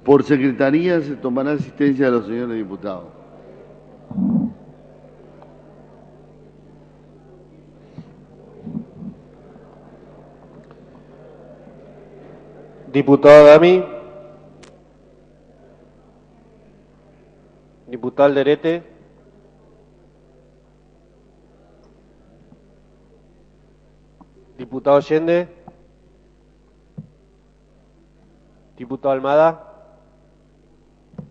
Por secretaría se tomará asistencia de los señores diputados. Diputado Dami. Diputado Alderete. Diputado Allende. Diputado Almada.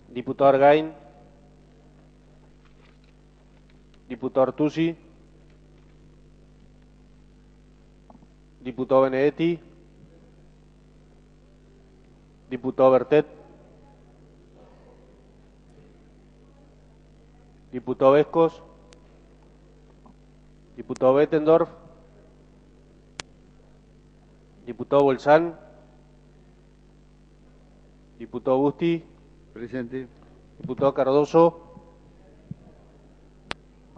Diputado Argain. Diputado Artusi. Diputado Benedetti. Diputado Bertet. Diputado Vescos. Diputado Bettendorf. Diputado Bolsán. Diputado Busti. Presente. Diputado Cardoso.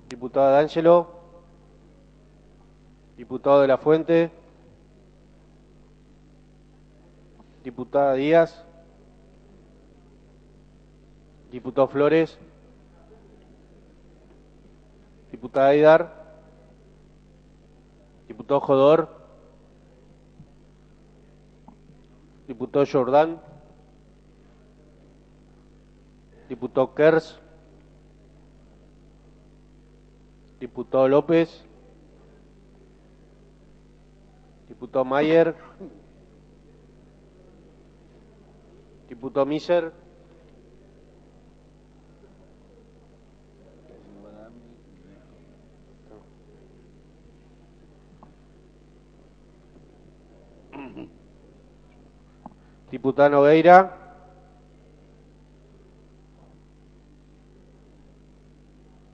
Diputado D'Angelo. Diputado de la Fuente. Diputada Díaz. Diputado Flores. Diputada Aidar. Diputado Jodor. Diputado Jordán. Diputado Kers. Diputado López. Diputado Mayer. Diputado Miser. Diputada Nogueira.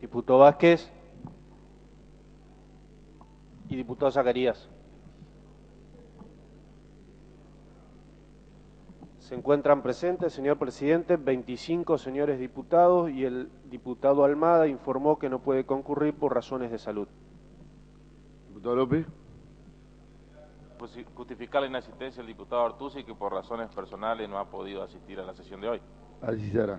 Diputado Vázquez. Y diputado Zacarías. Se encuentran presentes, señor presidente, 25 señores diputados y el diputado Almada informó que no puede concurrir por razones de salud. Diputado López. Justificar la inasistencia del diputado Artusi, que por razones personales no ha podido asistir a la sesión de hoy. Así será.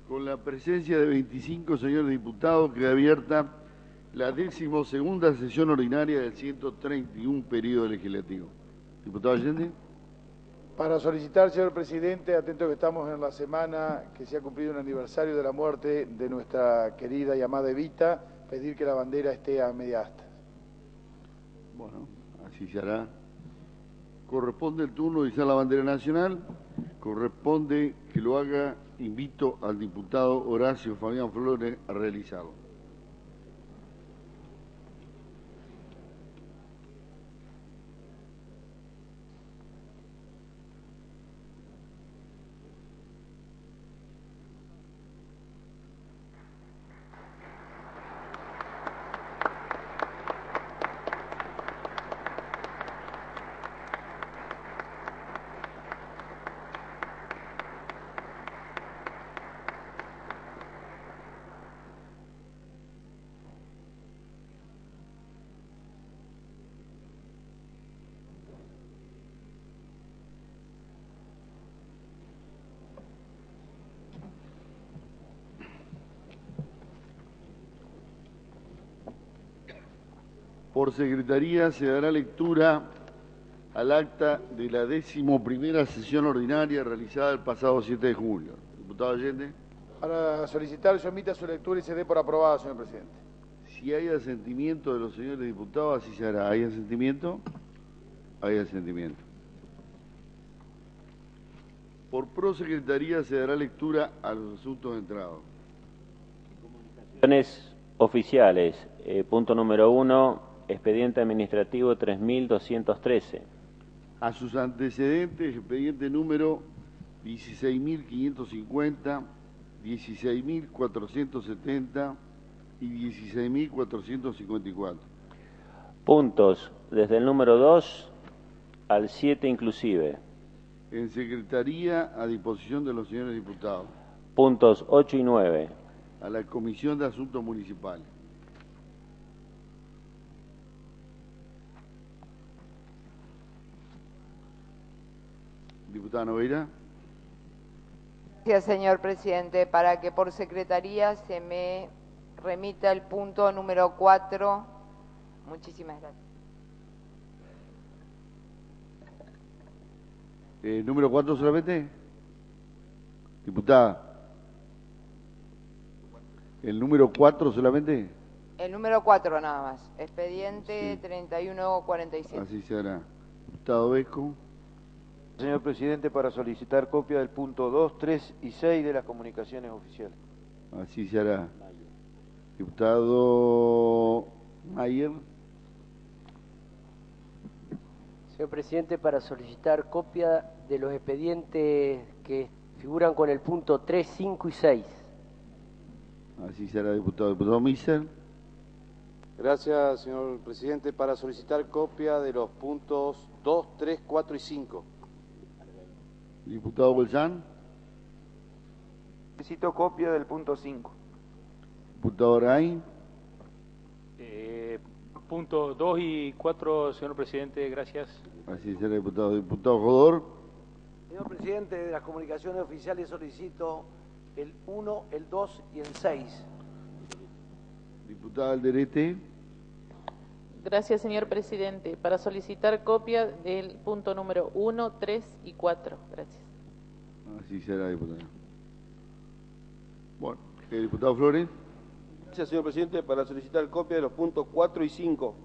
Con la presencia de 25 señores diputados, queda abierta la 12ª sesión ordinaria del 131 periodo legislativo. Diputado Allende. Para solicitar, señor presidente, atento que estamos en la semana que se ha cumplido un aniversario de la muerte de nuestra querida y amada Evita, pedir que la bandera esté a media asta. Bueno, así se hará. Corresponde el turno de izar la bandera nacional. Corresponde que lo haga, invito al diputado Horacio Fabián Flores a realizarlo. Por secretaría se dará lectura al acta de la 11ª sesión ordinaria realizada el pasado 7 de julio. Diputado Allende. Para solicitar, yo omita su lectura y se dé por aprobada, señor presidente. Si hay asentimiento de los señores diputados, así se hará. ¿Hay asentimiento? Hay asentimiento. Por prosecretaría se dará lectura a los asuntos entrados. Comunicaciones oficiales. Punto número 1, expediente administrativo 3213. A sus antecedentes, expediente número 16.550, 16.470 y 16.454. Puntos desde el número 2 al 7 inclusive. En secretaría, a disposición de los señores diputados. Puntos 8 y 9. A la Comisión de Asuntos Municipales. Diputada Nogueira. Gracias, señor presidente. Para que por secretaría se me remita el punto número 4. Muchísimas gracias. ¿Número 4 solamente? Diputada. ¿El número 4 solamente? El número 4 nada más. Expediente Sí. 3147. Así se hará. Diputado Vesco. Señor presidente, para solicitar copia del punto 2, 3 y 6 de las comunicaciones oficiales. Así se hará. Diputado Mayer. Señor presidente, para solicitar copia de los expedientes que figuran con el punto 3, 5 y 6. Así será, diputado. Diputado Miser. Gracias, señor presidente. Para solicitar copia de los puntos 2, 3, 4 y 5. Diputado Bolsán. Necesito copia del punto 5. Diputado Oray. Punto 2 y 4, señor presidente, gracias. Así será, diputado. Diputado Jodor. Señor presidente, de las comunicaciones oficiales solicito el 1, el 2 y el 6. Diputado Alderete. Gracias, señor presidente. Para solicitar copia del punto número 1, 3 y 4. Gracias. Así será, diputado. Bueno, diputado Flores. Gracias, señor presidente. Para solicitar copia de los puntos 4 y 5.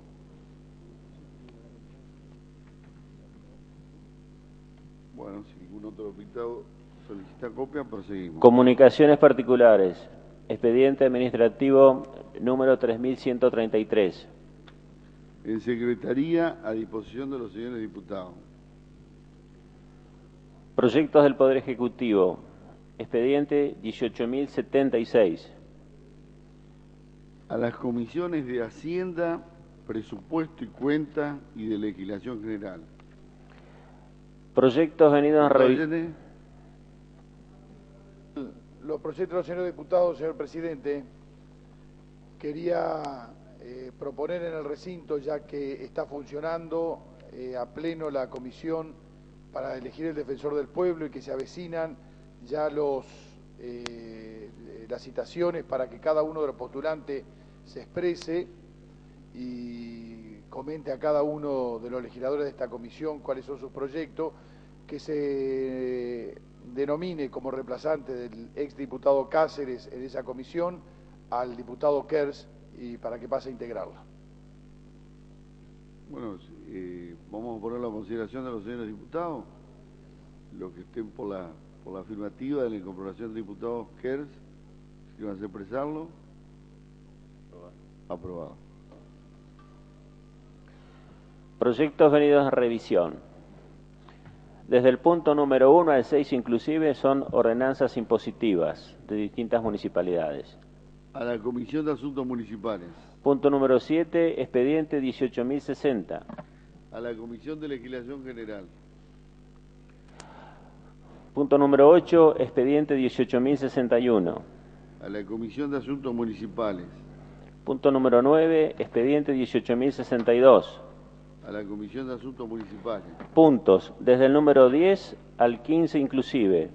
Bueno, si ningún otro diputado solicita copia, proseguimos. Comunicaciones particulares. Expediente administrativo número 3133. En secretaría, a disposición de los señores diputados. Proyectos del Poder Ejecutivo. Expediente 18.076. A las comisiones de Hacienda, Presupuesto y Cuenta y de Legislación General. Proyectos venidos a revisar. Los proyectos de los señores diputados, señor presidente, quería proponer en el recinto, ya que está funcionando a pleno la comisión para elegir el defensor del pueblo y que se avecinan ya las citaciones para que cada uno de los postulantes se exprese y comente a cada uno de los legisladores de esta comisión cuáles son sus proyectos, que se denomine como reemplazante del exdiputado Cáceres en esa comisión al diputado Kers y para que pase a integrarla. Bueno, vamos a ponerlo a consideración de los señores diputados, los que estén por la afirmativa de la incorporación del diputado Kers, si van a expresarlo. Aprobado. Proyectos venidos a revisión. Desde el punto número 1 al 6 inclusive son ordenanzas impositivas de distintas municipalidades. A la Comisión de Asuntos Municipales. Punto número 7, expediente 18.060. A la Comisión de Legislación General. Punto número 8, expediente 18.061. A la Comisión de Asuntos Municipales. Punto número 9, expediente 18.062. A la Comisión de Asuntos Municipales. Puntos, desde el número 10 al 15 inclusive.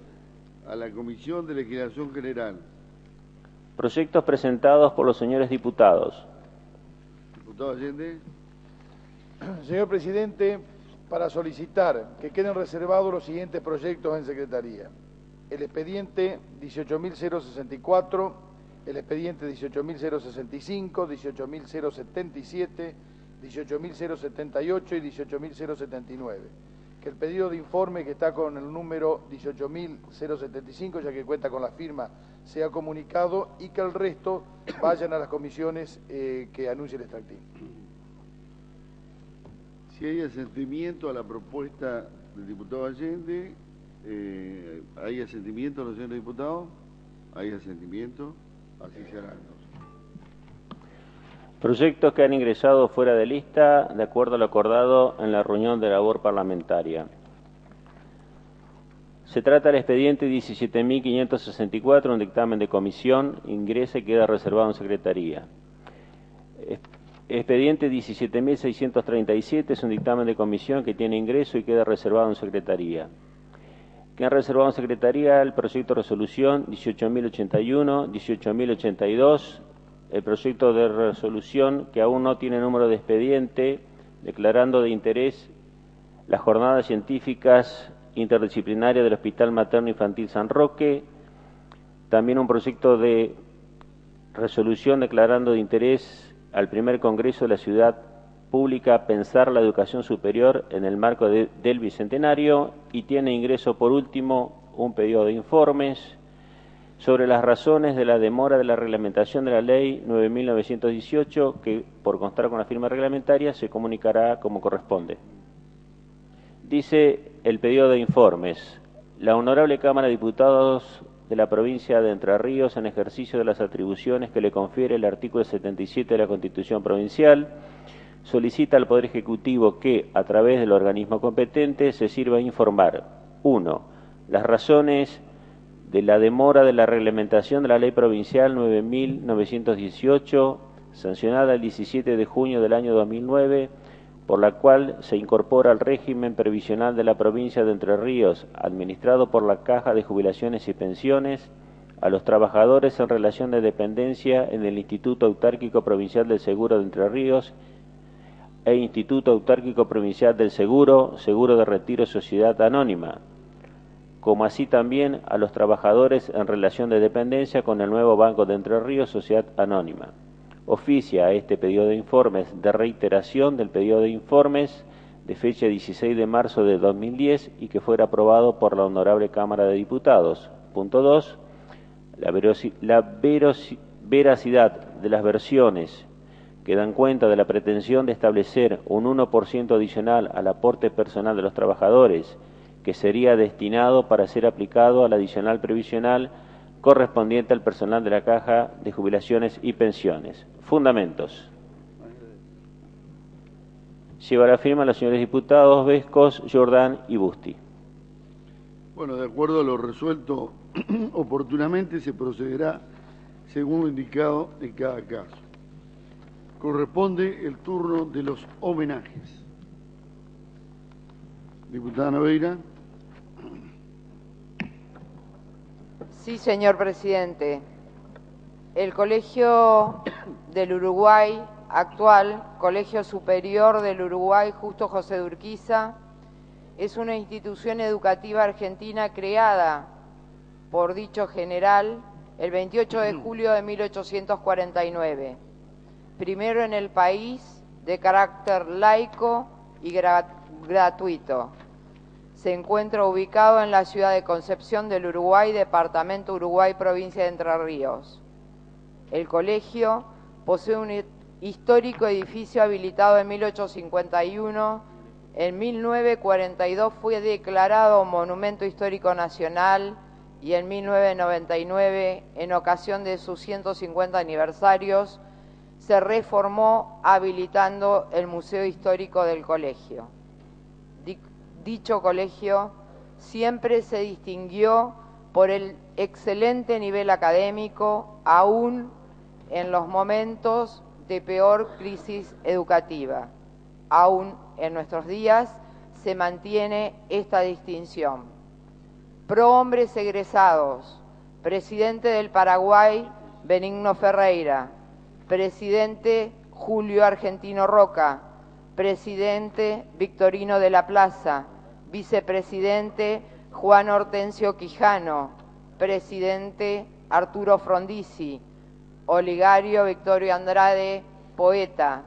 A la Comisión de Legislación General. Proyectos presentados por los señores diputados. Diputado Allende. Señor presidente, para solicitar que queden reservados los siguientes proyectos en secretaría. El expediente 18.064, el expediente 18.065, 18.077, 18.078 y 18.079. Que el pedido de informe que está con el número 18.075, ya que cuenta con la firma, sea comunicado y que el resto vayan a las comisiones que anuncie el extractivo. Si hay asentimiento a la propuesta del diputado Allende, ¿hay asentimiento a los señores diputados? ¿Hay asentimiento? Así será entonces. Proyectos que han ingresado fuera de lista de acuerdo a lo acordado en la reunión de labor parlamentaria. Se trata del expediente 17.564, un dictamen de comisión, ingresa y queda reservado en secretaría. Expediente 17.637 es un dictamen de comisión que tiene ingreso y queda reservado en secretaría. que han reservado en Secretaría el proyecto de resolución 18.081, 18.082, el proyecto de resolución que aún no tiene número de expediente, declarando de interés las jornadas científicas interdisciplinarias del Hospital Materno Infantil San Roque, también un proyecto de resolución declarando de interés al primer Congreso de la Ciudad Pública Pensar la Educación Superior en el marco del Bicentenario, y tiene ingreso por último un pedido de informes sobre las razones de la demora de la reglamentación de la Ley 9.918, que por constar con la firma reglamentaria se comunicará como corresponde. Dice el pedido de informes: la Honorable Cámara de Diputados de la provincia de Entre Ríos, en ejercicio de las atribuciones que le confiere el artículo 77 de la Constitución Provincial, solicita al Poder Ejecutivo que, a través del organismo competente, se sirva a informar: 1. Las razones de la demora de la reglamentación de la Ley Provincial 9.918, sancionada el 17 de junio del año 2009, por la cual se incorpora al régimen previsional de la provincia de Entre Ríos, administrado por la Caja de Jubilaciones y Pensiones, a los trabajadores en relación de dependencia en el Instituto Autárquico Provincial del Seguro de Entre Ríos e Instituto Autárquico Provincial del Seguro, Seguro de Retiro Sociedad Anónima, como así también a los trabajadores en relación de dependencia con el nuevo Banco de Entre Ríos Sociedad Anónima. Oficia a este pedido de informes de reiteración del pedido de informes de fecha 16 de marzo de 2010 y que fuera aprobado por la Honorable Cámara de Diputados. Punto 2. La veracidad de las versiones que dan cuenta de la pretensión de establecer un 1% adicional al aporte personal de los trabajadores, que sería destinado para ser aplicado al adicional previsional correspondiente al personal de la Caja de Jubilaciones y Pensiones. Fundamentos. Llevará firma los señores diputados Vescos, Jordán y Busti. Bueno, de acuerdo a lo resuelto oportunamente, se procederá según lo indicado en cada caso. Corresponde el turno de los homenajes. Diputada Noveira. Sí, señor presidente. El Colegio del Uruguay, actual Colegio Superior del Uruguay Justo José de Urquiza, es una institución educativa argentina creada por dicho general el 28 de julio de 1849, primero en el país, de carácter laico y gratuito. Se encuentra ubicado en la ciudad de Concepción del Uruguay, departamento Uruguay, provincia de Entre Ríos. El colegio posee un histórico edificio habilitado en 1851. En 1942 fue declarado Monumento Histórico Nacional y en 1999, en ocasión de sus 150 aniversarios, se reformó habilitando el Museo Histórico del colegio. Dicho colegio siempre se distinguió por el excelente nivel académico, aún en los momentos de peor crisis educativa. Aún en nuestros días se mantiene esta distinción. Prohombres egresados: presidente del Paraguay, Benigno Ferreira; presidente, Julio Argentino Roca; presidente, Victorino de la Plaza; vicepresidente, Juan Hortensio Quijano; presidente, Arturo Frondizi; Oligario Victorio Andrade, poeta;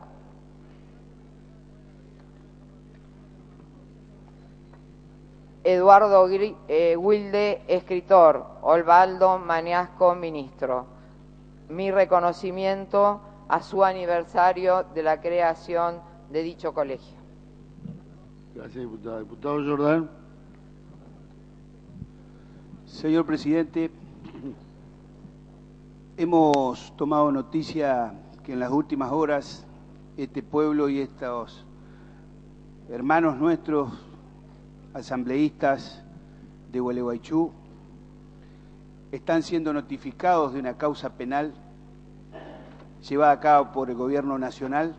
Eduardo Wilde, escritor; Osvaldo Mañasco, ministro. Mi reconocimiento a su aniversario de la creación de dicho colegio. Gracias, diputada. Diputado Jordán. Señor presidente, hemos tomado noticia que en las últimas horas este pueblo y estos hermanos nuestros asambleístas de Gualeguaychú están siendo notificados de una causa penal llevada a cabo por el gobierno nacional,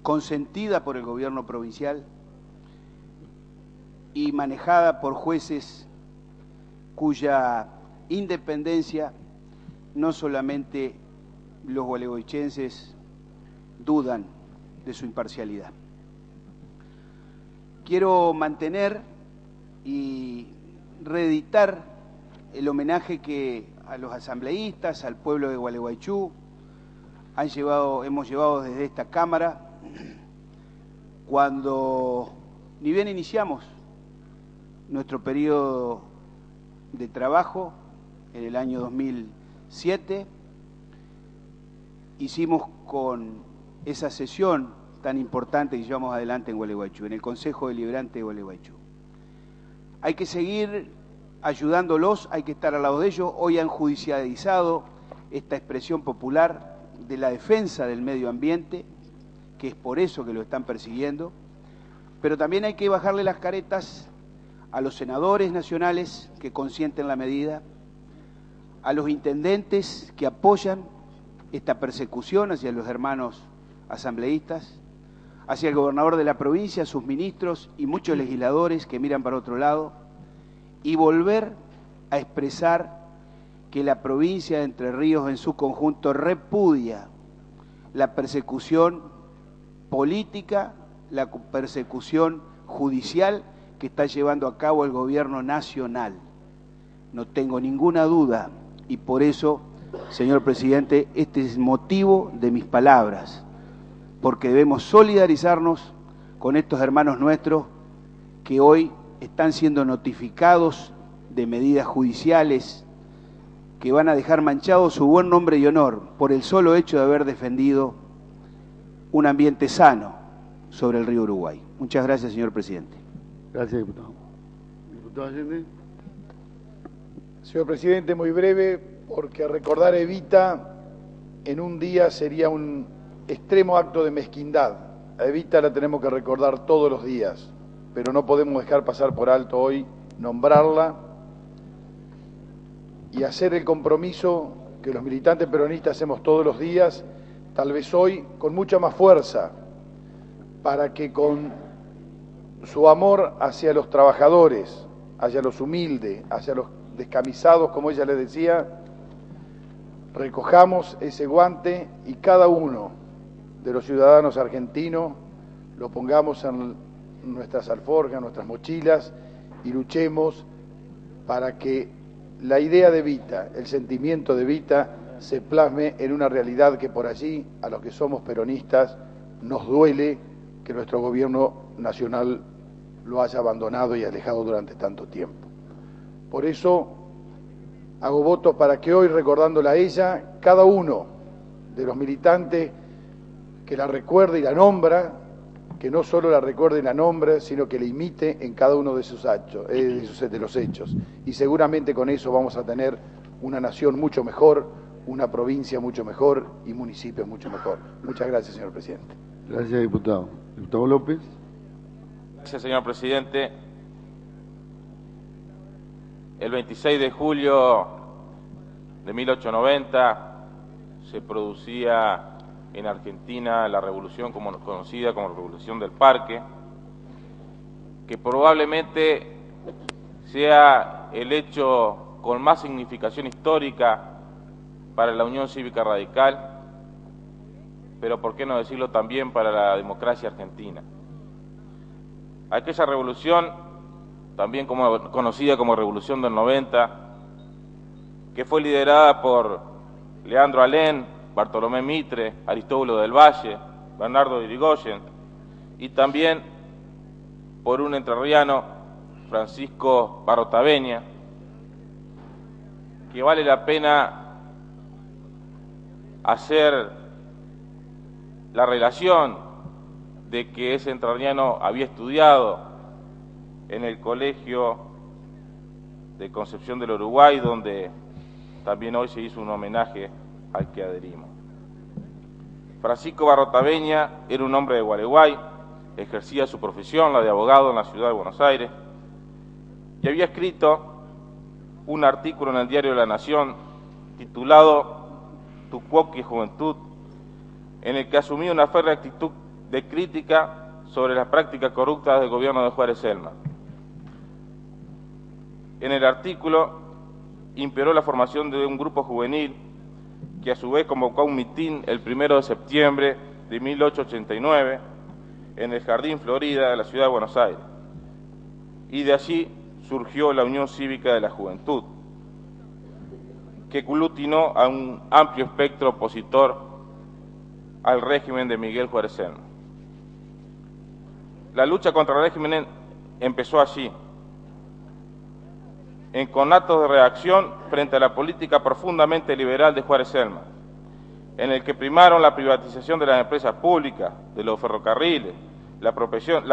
consentida por el gobierno provincial y manejada por jueces cuya independencia no solamente los gualeguaychenses dudan de su imparcialidad. Quiero mantener y reeditar el homenaje que a los asambleístas, al pueblo de Gualeguaychú, hemos llevado desde esta Cámara cuando ni bien iniciamos nuestro periodo de trabajo en el año 2007, hicimos con esa sesión tan importante que llevamos adelante en Gualeguaychú, en el Consejo Deliberante de Gualeguaychú. Hay que seguir ayudándolos, hay que estar al lado de ellos. Hoy han judicializado esta expresión popular de la defensa del medio ambiente, que es por eso que lo están persiguiendo, pero también hay que bajarle las caretas a los senadores nacionales que consienten la medida, a los intendentes que apoyan esta persecución hacia los hermanos asambleístas, hacia el gobernador de la provincia, sus ministros y muchos legisladores que miran para otro lado, y volver a expresar que la provincia de Entre Ríos en su conjunto repudia la persecución política, la persecución judicial que está llevando a cabo el gobierno nacional. No tengo ninguna duda y por eso, señor presidente, este es el motivo de mis palabras, porque debemos solidarizarnos con estos hermanos nuestros que hoy están siendo notificados de medidas judiciales que van a dejar manchado su buen nombre y honor por el solo hecho de haber defendido un ambiente sano sobre el río Uruguay. Muchas gracias, señor presidente. Gracias, diputado. Diputado Allende. Señor presidente, muy breve, porque recordar a Evita en un día sería un extremo acto de mezquindad. A Evita la tenemos que recordar todos los días, pero no podemos dejar pasar por alto hoy nombrarla y hacer el compromiso que los militantes peronistas hacemos todos los días, tal vez hoy con mucha más fuerza, para que con su amor hacia los trabajadores, hacia los humildes, hacia los descamisados, como ella les decía, recojamos ese guante y cada uno de los ciudadanos argentinos lo pongamos en nuestras alforjas, nuestras mochilas y luchemos para que la idea de Evita, el sentimiento de Evita se plasme en una realidad que por allí, a los que somos peronistas, nos duele que nuestro gobierno nacional lo haya abandonado y alejado durante tanto tiempo. Por eso hago votos para que hoy, recordándola a ella, cada uno de los militantes que la recuerde y la nombra, que no solo la recuerde y la nombre, sino que la imite en cada uno de sus hechos, de los hechos. Y seguramente con eso vamos a tener una nación mucho mejor, una provincia mucho mejor y municipios mucho mejor. Muchas gracias, señor presidente. Gracias, diputado. Diputado López. Gracias, señor presidente. El 26 de julio de 1890 se producía en Argentina la revolución conocida como Revolución del Parque, que probablemente sea el hecho con más significación histórica para la Unión Cívica Radical, pero por qué no decirlo también para la democracia argentina. Aquella revolución, también conocida como Revolución del 90, que fue liderada por Leandro Alén, Bartolomé Mitre, Aristóbulo del Valle, Bernardo de Irigoyen, y también por un entrerriano, Francisco Barrotaveña, que vale la pena hacer la relación de que ese entrerriano había estudiado en el Colegio de Concepción del Uruguay, donde también hoy se hizo un homenaje al que adherimos. Francisco Barrotaveña era un hombre de Gualeguay, ejercía su profesión, la de abogado, en la ciudad de Buenos Aires, y había escrito un artículo en el diario La Nación titulado Tu cuoqui juventud, en el que asumía una férrea actitud de crítica sobre las prácticas corruptas del gobierno de Juárez Celma. En el artículo imperó la formación de un grupo juvenil que a su vez convocó un mitin el 1 de septiembre de 1889 en el Jardín Florida de la ciudad de Buenos Aires. Y de allí surgió la Unión Cívica de la Juventud, que aglutinó a un amplio espectro opositor al régimen de Miguel Juárez Celman. La lucha contra el régimen empezó allí, en conatos de reacción frente a la política profundamente liberal de Juárez Celman, en el que primaron la privatización de las empresas públicas, de los ferrocarriles, la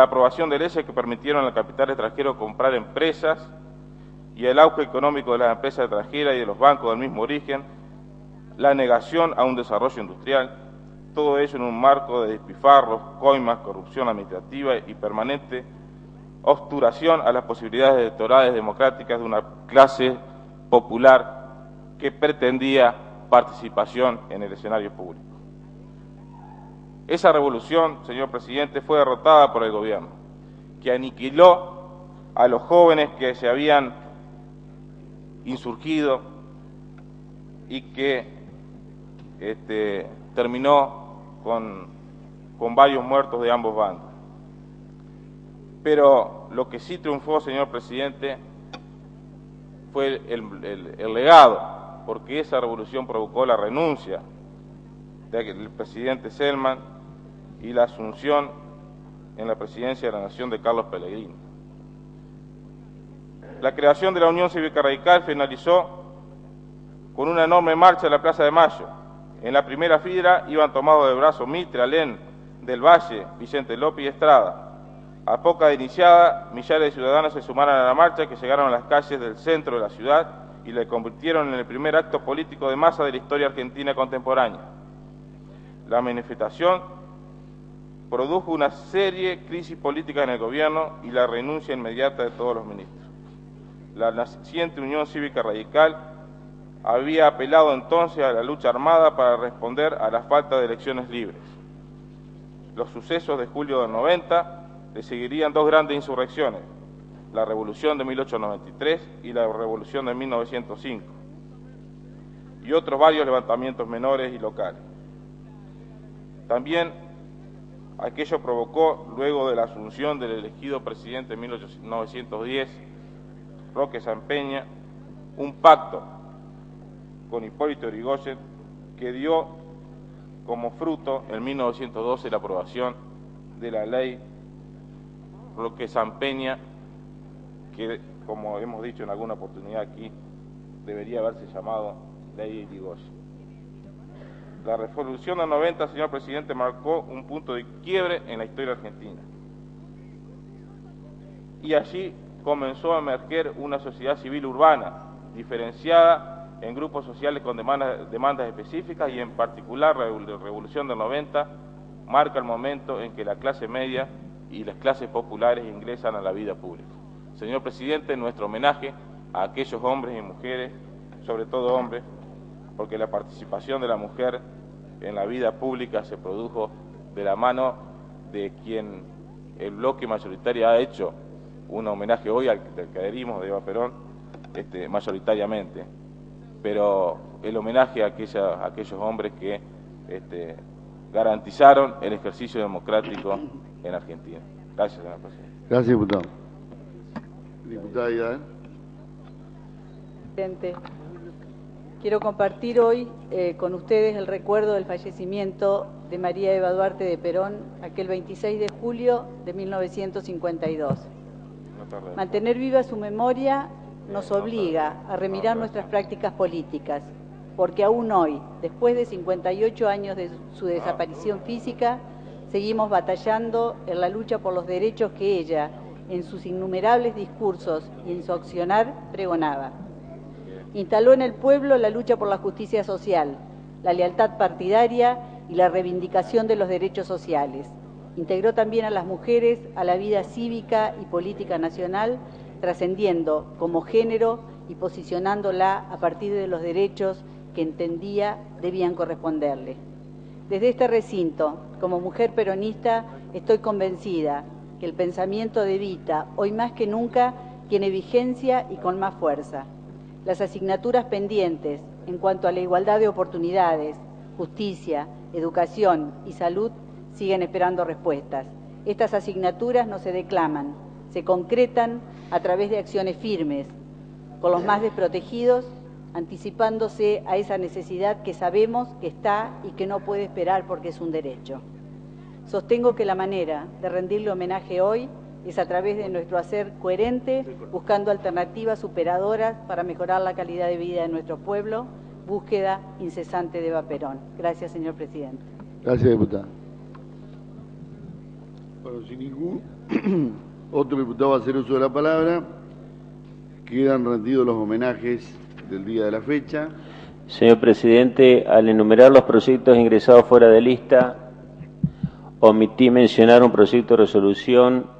aprobación de leyes que permitieron al capital extranjero comprar empresas y el auge económico de las empresas extranjeras y de los bancos del mismo origen, la negación a un desarrollo industrial, todo ello en un marco de despilfarros, coimas, corrupción administrativa y permanente obsturación a las posibilidades electorales democráticas de una clase popular que pretendía participación en el escenario público. Esa revolución, señor presidente, fue derrotada por el gobierno, que aniquiló a los jóvenes que se habían insurgido y que terminó con varios muertos de ambos bandos. Pero lo que sí triunfó, señor presidente, fue el legado, porque esa revolución provocó la renuncia del presidente Celman y la asunción en la presidencia de la Nación de Carlos Pellegrini. La creación de la Unión Cívica Radical finalizó con una enorme marcha en la Plaza de Mayo. En la primera fila iban tomados de brazo Mitre, Alén, Del Valle, Vicente López y Estrada. A poca de iniciada, millares de ciudadanos se sumaron a la marcha, que llegaron a las calles del centro de la ciudad y la convirtieron en el primer acto político de masa de la historia argentina contemporánea. La manifestación produjo una seria crisis política en el gobierno y la renuncia inmediata de todos los ministros. La naciente Unión Cívica Radical había apelado entonces a la lucha armada para responder a la falta de elecciones libres. Los sucesos de julio del 90 le seguirían dos grandes insurrecciones, la Revolución de 1893 y la Revolución de 1905, y otros varios levantamientos menores y locales. También aquello provocó, luego de la asunción del elegido presidente en 1910, Roque Sampeña, un pacto con Hipólito Yrigoyen que dio como fruto en 1912 la aprobación de la ley Roque Sampeña, que, como hemos dicho en alguna oportunidad aquí, debería haberse llamado ley Yrigoyen. La Revolución del 90, señor presidente, marcó un punto de quiebre en la historia argentina. Y allí comenzó a emerger una sociedad civil urbana, diferenciada en grupos sociales con demandas específicas, y en particular la Revolución del 90 marca el momento en que la clase media y las clases populares ingresan a la vida pública. Señor presidente, nuestro homenaje a aquellos hombres y mujeres, sobre todo hombres, porque la participación de la mujer en la vida pública se produjo de la mano de quien el bloque mayoritario ha hecho un homenaje hoy al que adherimos de Eva Perón, mayoritariamente, pero el homenaje a aquellos hombres que garantizaron el ejercicio democrático en Argentina. Gracias, señor presidente. Gracias, diputado. Diputada Aidar. Presidente, quiero compartir hoy con ustedes el recuerdo del fallecimiento de María Eva Duarte de Perón, aquel 26 de julio de 1952. Mantener viva su memoria nos obliga a remirar nuestras prácticas políticas, porque aún hoy, después de 58 años de su desaparición física, seguimos batallando en la lucha por los derechos que ella, en sus innumerables discursos y en su accionar, pregonaba. Instaló en el pueblo la lucha por la justicia social, la lealtad partidaria y la reivindicación de los derechos sociales. Integró también a las mujeres a la vida cívica y política nacional, trascendiendo como género y posicionándola a partir de los derechos que entendía debían corresponderle. Desde este recinto, como mujer peronista, estoy convencida que el pensamiento de Evita, hoy más que nunca, tiene vigencia y con más fuerza. Las asignaturas pendientes en cuanto a la igualdad de oportunidades, justicia, educación y salud siguen esperando respuestas. Estas asignaturas no se declaman, se concretan a través de acciones firmes, con los más desprotegidos, anticipándose a esa necesidad que sabemos que está y que no puede esperar porque es un derecho. Sostengo que la manera de rendirle homenaje hoy es a través de nuestro hacer coherente, buscando alternativas superadoras para mejorar la calidad de vida de nuestro pueblo, búsqueda incesante de Eva Perón. Gracias, señor presidente. Gracias, diputada. Bueno, si ningún otro diputado va a hacer uso de la palabra, quedan rendidos los homenajes del día de la fecha. Señor presidente, al enumerar los proyectos ingresados fuera de lista, omití mencionar un proyecto de resolución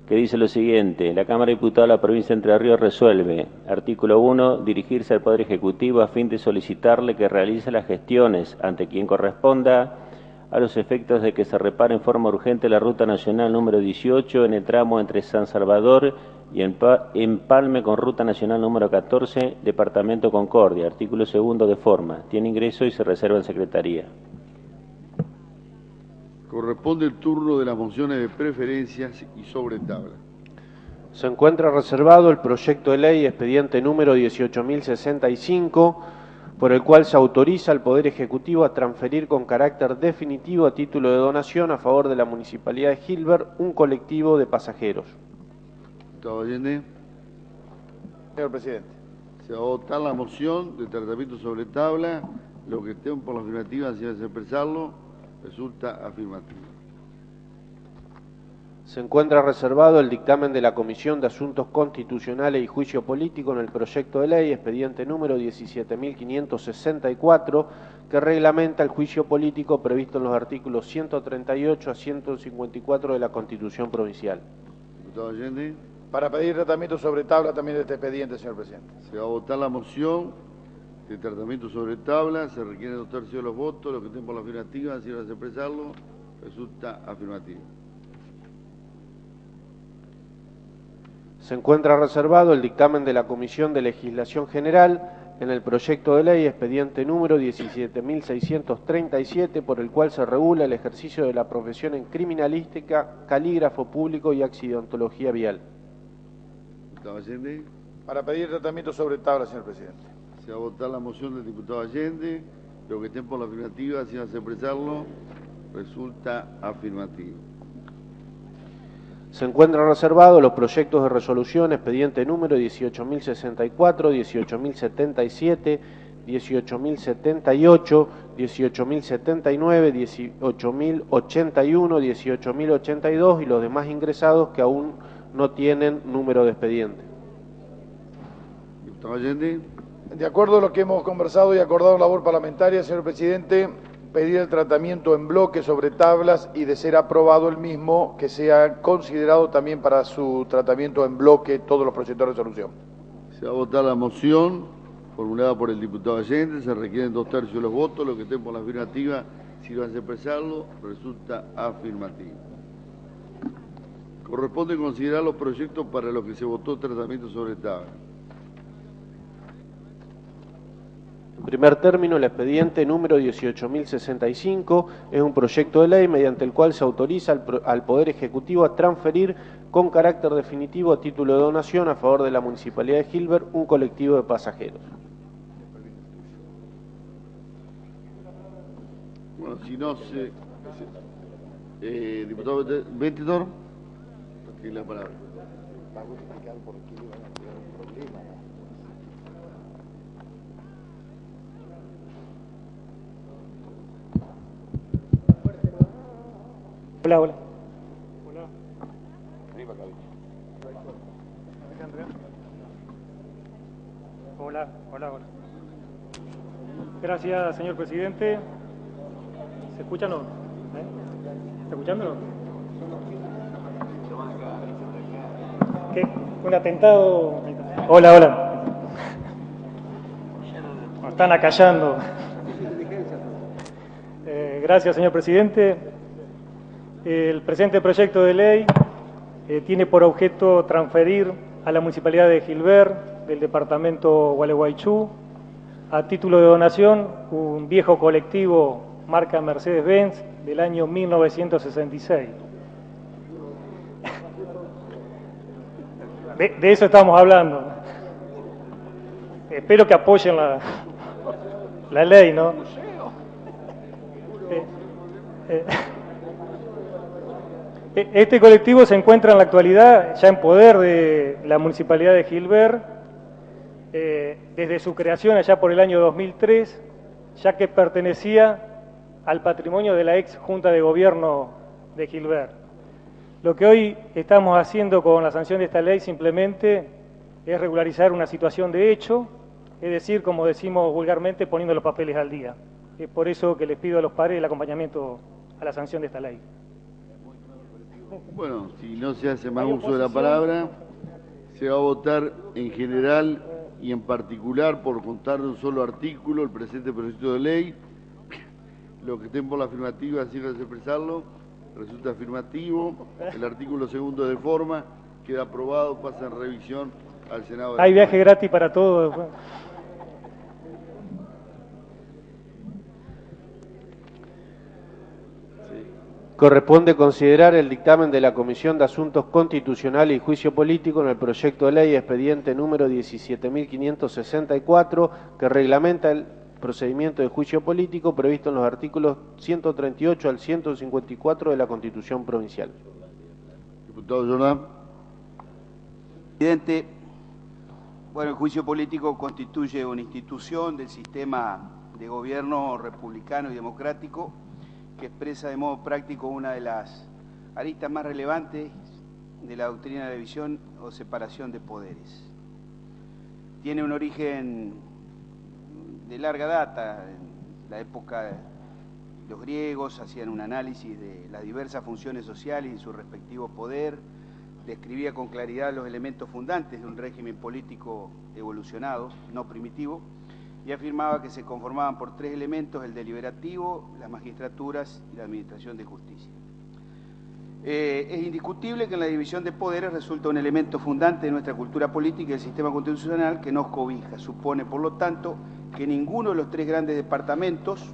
que dice lo siguiente: la Cámara de Diputados de la Provincia de Entre Ríos resuelve, artículo 1, dirigirse al Poder Ejecutivo a fin de solicitarle que realice las gestiones ante quien corresponda a los efectos de que se repare en forma urgente la Ruta Nacional número 18 en el tramo entre San Salvador y Empalme con Ruta Nacional número 14, Departamento Concordia, artículo 2 de forma. Tiene ingreso y se reserva en Secretaría. Corresponde el turno de las mociones de preferencias y sobre tabla. Se encuentra reservado el proyecto de ley expediente número 18.065, por el cual se autoriza al Poder Ejecutivo a transferir con carácter definitivo a título de donación a favor de la Municipalidad de Gilbert un colectivo de pasajeros. ¿Diputado Allende? Señor presidente. Se va a votar la moción de tratamiento sobre tabla. Los que estén por la afirmativa, si van a expresarlo, resulta afirmativo. Se encuentra reservado el dictamen de la Comisión de Asuntos Constitucionales y Juicio Político en el proyecto de ley expediente número 17.564, que reglamenta el juicio político previsto en los artículos 138 a 154 de la Constitución Provincial. Diputado Allende. Para pedir tratamiento sobre tabla también de este expediente, señor presidente. Se va a votar la moción de tratamiento sobre tabla. Se requieren 2 tercios de los votos. Los que estén por la afirmativa, si van a expresarlo, resulta afirmativo. Se encuentra reservado el dictamen de la Comisión de Legislación General en el proyecto de ley expediente número 17.637, por el cual se regula el ejercicio de la profesión en criminalística, calígrafo público y accidentología vial. Diputado Allende. Para pedir tratamiento sobre tabla, señor presidente. Se va a votar la moción del diputado Allende. Los que estén por la afirmativa, si van a expresarlo, resulta afirmativo. Se encuentran reservados los proyectos de resolución expediente número 18.064, 18.077, 18.078, 18.079, 18.081, 18.082 y los demás ingresados que aún no tienen número de expediente. Diputado Allende. De acuerdo a lo que hemos conversado y acordado en labor parlamentaria, señor presidente, pedir el tratamiento en bloque sobre tablas y, de ser aprobado el mismo, que sea considerado también para su tratamiento en bloque todos los proyectos de resolución. Se va a votar la moción formulada por el diputado Allende. Se requieren 2 tercios de los votos. Los que estén por la afirmativa, si van a expresarlo, resulta afirmativo. Corresponde considerar los proyectos para los que se votó tratamiento sobre tabla. En primer término, el expediente número 18.065 es un proyecto de ley mediante el cual se autoriza al Poder Ejecutivo a transferir con carácter definitivo a título de donación a favor de la Municipalidad de Gilbert un colectivo de pasajeros. Bueno, si no se... diputado Betidor, tiene la palabra. Vamos a explicar por qué le van a crear un problema. Hola, hola. Hola. Arriba, cabeza. Hola, hola, hola. Gracias, señor presidente. ¿Se escucha o no? ¿Está escuchando? ¿Qué? Un atentado. Hola, hola. Nos están acallando. Gracias, señor presidente. El presente proyecto de ley tiene por objeto transferir a la Municipalidad de Gilbert del departamento Gualeguaychú. A título de donación, un viejo colectivo marca Mercedes-Benz del año 1966. De eso estamos hablando. Espero que apoyen la ley, ¿no? Este colectivo se encuentra en la actualidad ya en poder de la Municipalidad de Gilbert, desde su creación allá por el año 2003, ya que pertenecía al patrimonio de la ex Junta de Gobierno de Gilbert. Lo que hoy estamos haciendo con la sanción de esta ley simplemente es regularizar una situación de hecho, es decir, como decimos vulgarmente, poniendo los papeles al día. Es por eso que les pido a los pares el acompañamiento a la sanción de esta ley. Bueno, si no se hace más uso de la palabra, se va a votar en general y en particular por contar de un solo artículo el presente proyecto de ley. Los que estén por la afirmativa, así de expresarlo, resulta afirmativo. El artículo segundo de forma queda aprobado, pasa en revisión al Senado. Hay viaje gratis para todos. Corresponde considerar el dictamen de la Comisión de Asuntos Constitucionales y Juicio Político en el proyecto de ley expediente número 17.564, que reglamenta el procedimiento de juicio político previsto en los artículos 138 al 154 de la Constitución Provincial. Diputado Jordán. Presidente, bueno, el juicio político constituye una institución del sistema de gobierno republicano y democrático que expresa de modo práctico una de las aristas más relevantes de la doctrina de la división o separación de poderes. Tiene un origen de larga data. En la época de los griegos hacían un análisis de las diversas funciones sociales y su respectivo poder, describía con claridad los elementos fundantes de un régimen político evolucionado, no primitivo, y afirmaba que se conformaban por tres elementos: el deliberativo, las magistraturas y la administración de justicia. Es indiscutible que en la división de poderes resulta un elemento fundante de nuestra cultura política y del sistema constitucional que nos cobija. Supone, por lo tanto, que ninguno de los tres grandes departamentos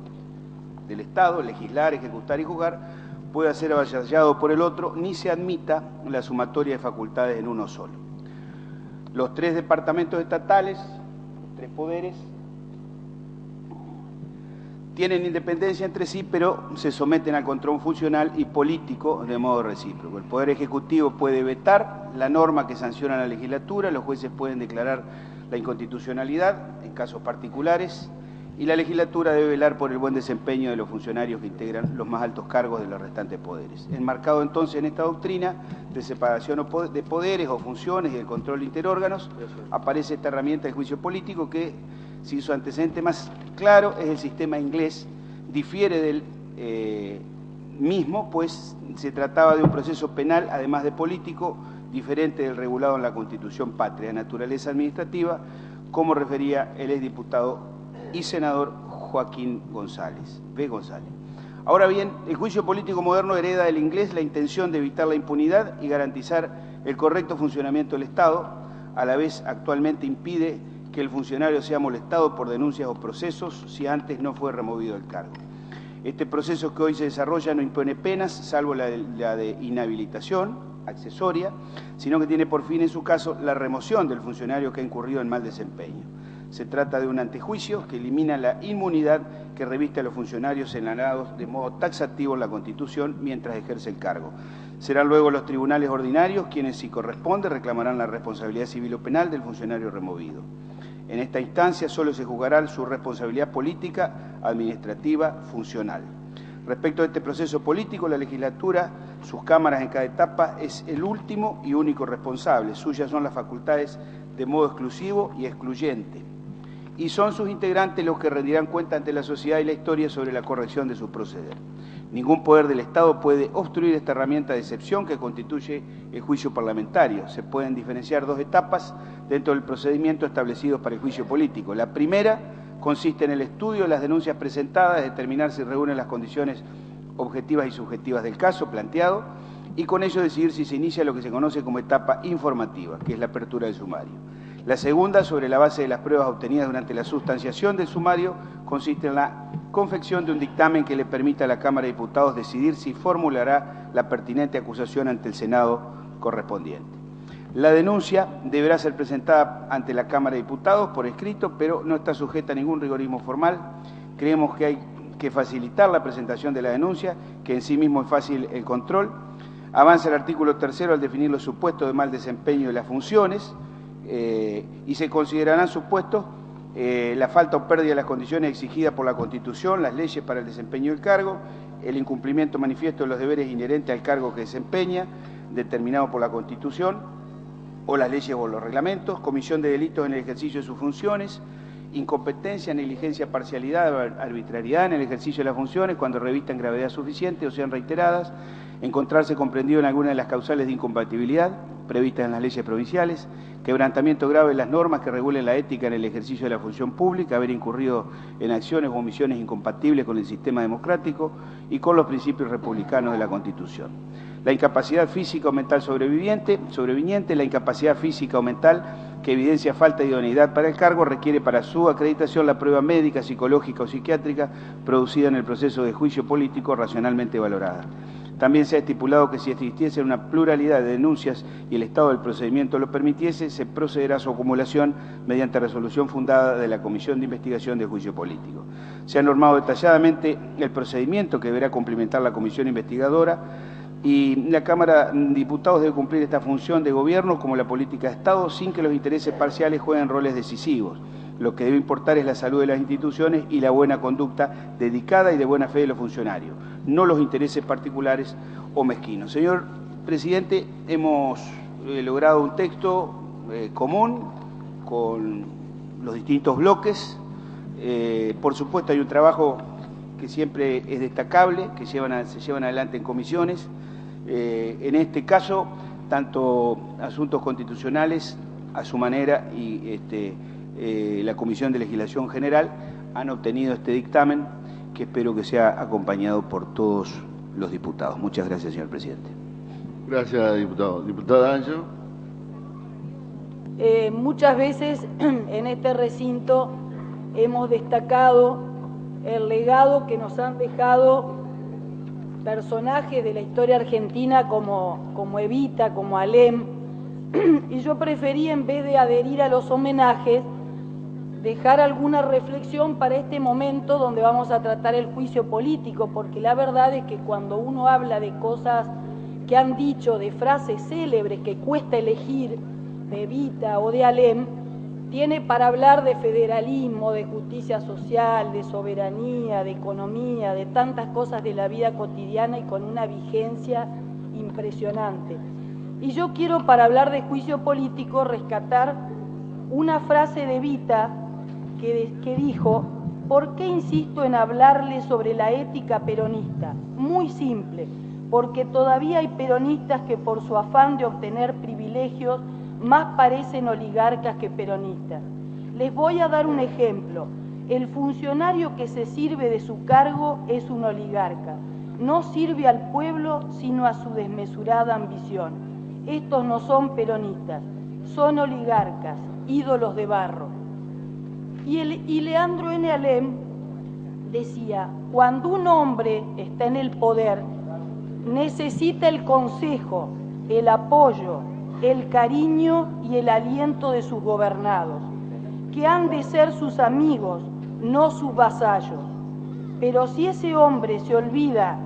del Estado, legislar, ejecutar y juzgar, pueda ser avasallado por el otro, ni se admita la sumatoria de facultades en uno solo. Los tres departamentos estatales, los tres poderes, tienen independencia entre sí, pero se someten al control funcional y político de modo recíproco. El Poder Ejecutivo puede vetar la norma que sanciona la legislatura, los jueces pueden declarar la inconstitucionalidad en casos particulares, y la legislatura debe velar por el buen desempeño de los funcionarios que integran los más altos cargos de los restantes poderes. Enmarcado entonces en esta doctrina de separación de poderes o funciones y el control de interórganos, aparece esta herramienta del juicio político que, si su antecedente más claro es el sistema inglés, difiere del mismo, pues se trataba de un proceso penal, además de político, diferente del regulado en la Constitución patria, de naturaleza administrativa, como refería el exdiputado y senador Joaquín González, B. González. Ahora bien, el juicio político moderno hereda del inglés la intención de evitar la impunidad y garantizar el correcto funcionamiento del Estado, a la vez actualmente impide que el funcionario sea molestado por denuncias o procesos si antes no fue removido del cargo. Este proceso que hoy se desarrolla no impone penas, salvo la de inhabilitación accesoria, sino que tiene por fin en su caso la remoción del funcionario que ha incurrido en mal desempeño. Se trata de un antejuicio que elimina la inmunidad que reviste a los funcionarios señalados de modo taxativo en la Constitución mientras ejerce el cargo. Serán luego los tribunales ordinarios quienes, si corresponde, reclamarán la responsabilidad civil o penal del funcionario removido. En esta instancia solo se juzgará su responsabilidad política, administrativa, funcional. Respecto a este proceso político, la legislatura, sus cámaras en cada etapa, es el último y único responsable. Suyas son las facultades de modo exclusivo y excluyente, y son sus integrantes los que rendirán cuenta ante la sociedad y la historia sobre la corrección de su proceder. Ningún poder del Estado puede obstruir esta herramienta de excepción que constituye el juicio parlamentario. Se pueden diferenciar dos etapas dentro del procedimiento establecido para el juicio político. La primera consiste en el estudio de las denuncias presentadas, determinar si reúnen las condiciones objetivas y subjetivas del caso planteado, y con ello decidir si se inicia lo que se conoce como etapa informativa, que es la apertura del sumario. La segunda, sobre la base de las pruebas obtenidas durante la sustanciación del sumario, consiste en la confección de un dictamen que le permita a la Cámara de Diputados decidir si formulará la pertinente acusación ante el Senado correspondiente. La denuncia deberá ser presentada ante la Cámara de Diputados por escrito, pero no está sujeta a ningún rigorismo formal. Creemos que hay que facilitar la presentación de la denuncia, que en sí mismo es fácil el control. Avanza el artículo 3º al definir los supuestos de mal desempeño de las funciones y se considerarán supuestos la falta o pérdida de las condiciones exigidas por la Constitución, las leyes para el desempeño del cargo, el incumplimiento manifiesto de los deberes inherentes al cargo que desempeña, determinado por la Constitución, o las leyes o los reglamentos, comisión de delitos en el ejercicio de sus funciones, incompetencia, negligencia, parcialidad, arbitrariedad en el ejercicio de las funciones cuando revistan gravedad suficiente o sean reiteradas, encontrarse comprendido en alguna de las causales de incompatibilidad previstas en las leyes provinciales, quebrantamiento grave de las normas que regulen la ética en el ejercicio de la función pública, haber incurrido en acciones o omisiones incompatibles con el sistema democrático y con los principios republicanos de la Constitución. La incapacidad física o mental sobreviniente, la incapacidad física o mental que evidencia falta de idoneidad para el cargo, requiere para su acreditación la prueba médica, psicológica o psiquiátrica producida en el proceso de juicio político racionalmente valorada. También se ha estipulado que si existiese una pluralidad de denuncias y el estado del procedimiento lo permitiese, se procederá a su acumulación mediante resolución fundada de la Comisión de Investigación de Juicio Político. Se ha normado detalladamente el procedimiento que deberá cumplimentar la comisión investigadora y la Cámara de Diputados debe cumplir esta función de gobierno como la política de Estado sin que los intereses parciales jueguen roles decisivos. Lo que debe importar es la salud de las instituciones y la buena conducta dedicada y de buena fe de los funcionarios, no los intereses particulares o mezquinos. Señor Presidente, hemos logrado un texto común con los distintos bloques. Por supuesto, hay un trabajo que siempre es destacable, que se llevan adelante en comisiones. En este caso, tanto asuntos constitucionales a su manera y la Comisión de Legislación General han obtenido este dictamen que espero que sea acompañado por todos los diputados. Muchas gracias, señor presidente. Gracias, diputado. Diputada Anjo. Muchas veces en este recinto hemos destacado el legado que nos han dejado personajes de la historia argentina como Evita, como Alem, y yo preferí, en vez de adherir a los homenajes, dejar alguna reflexión para este momento donde vamos a tratar el juicio político, porque la verdad es que cuando uno habla de cosas que han dicho, de frases célebres que cuesta elegir, de Evita o de Alem, tiene para hablar de federalismo, de justicia social, de soberanía, de economía, de tantas cosas de la vida cotidiana y con una vigencia impresionante. Y yo quiero, para hablar de juicio político, rescatar una frase de Evita que dijo: ¿por qué insisto en hablarle sobre la ética peronista? Muy simple, porque todavía hay peronistas que por su afán de obtener privilegios más parecen oligarcas que peronistas. Les voy a dar un ejemplo. El funcionario que se sirve de su cargo es un oligarca. No sirve al pueblo sino a su desmesurada ambición. Estos no son peronistas, son oligarcas, ídolos de barro. Y Leandro N. Alem decía: cuando un hombre está en el poder, necesita el consejo, el apoyo, el cariño y el aliento de sus gobernados, que han de ser sus amigos, no sus vasallos. Pero si ese hombre se olvida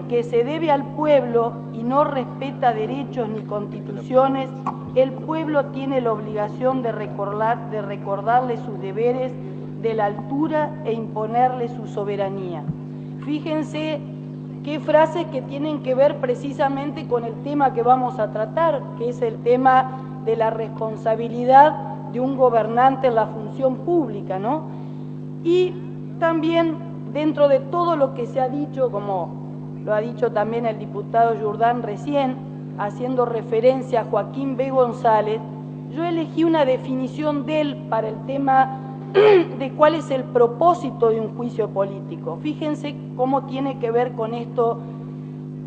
que se debe al pueblo y no respeta derechos ni constituciones, el pueblo tiene la obligación de recordarle sus deberes de la altura e imponerle su soberanía. Fíjense qué frases que tienen que ver precisamente con el tema que vamos a tratar, que es el tema de la responsabilidad de un gobernante en la función pública, ¿no? Y también, dentro de todo lo que se ha dicho, como lo ha dicho también el diputado Jordán recién, haciendo referencia a Joaquín B. González, yo elegí una definición de él para el tema de cuál es el propósito de un juicio político. Fíjense cómo tiene que ver con esto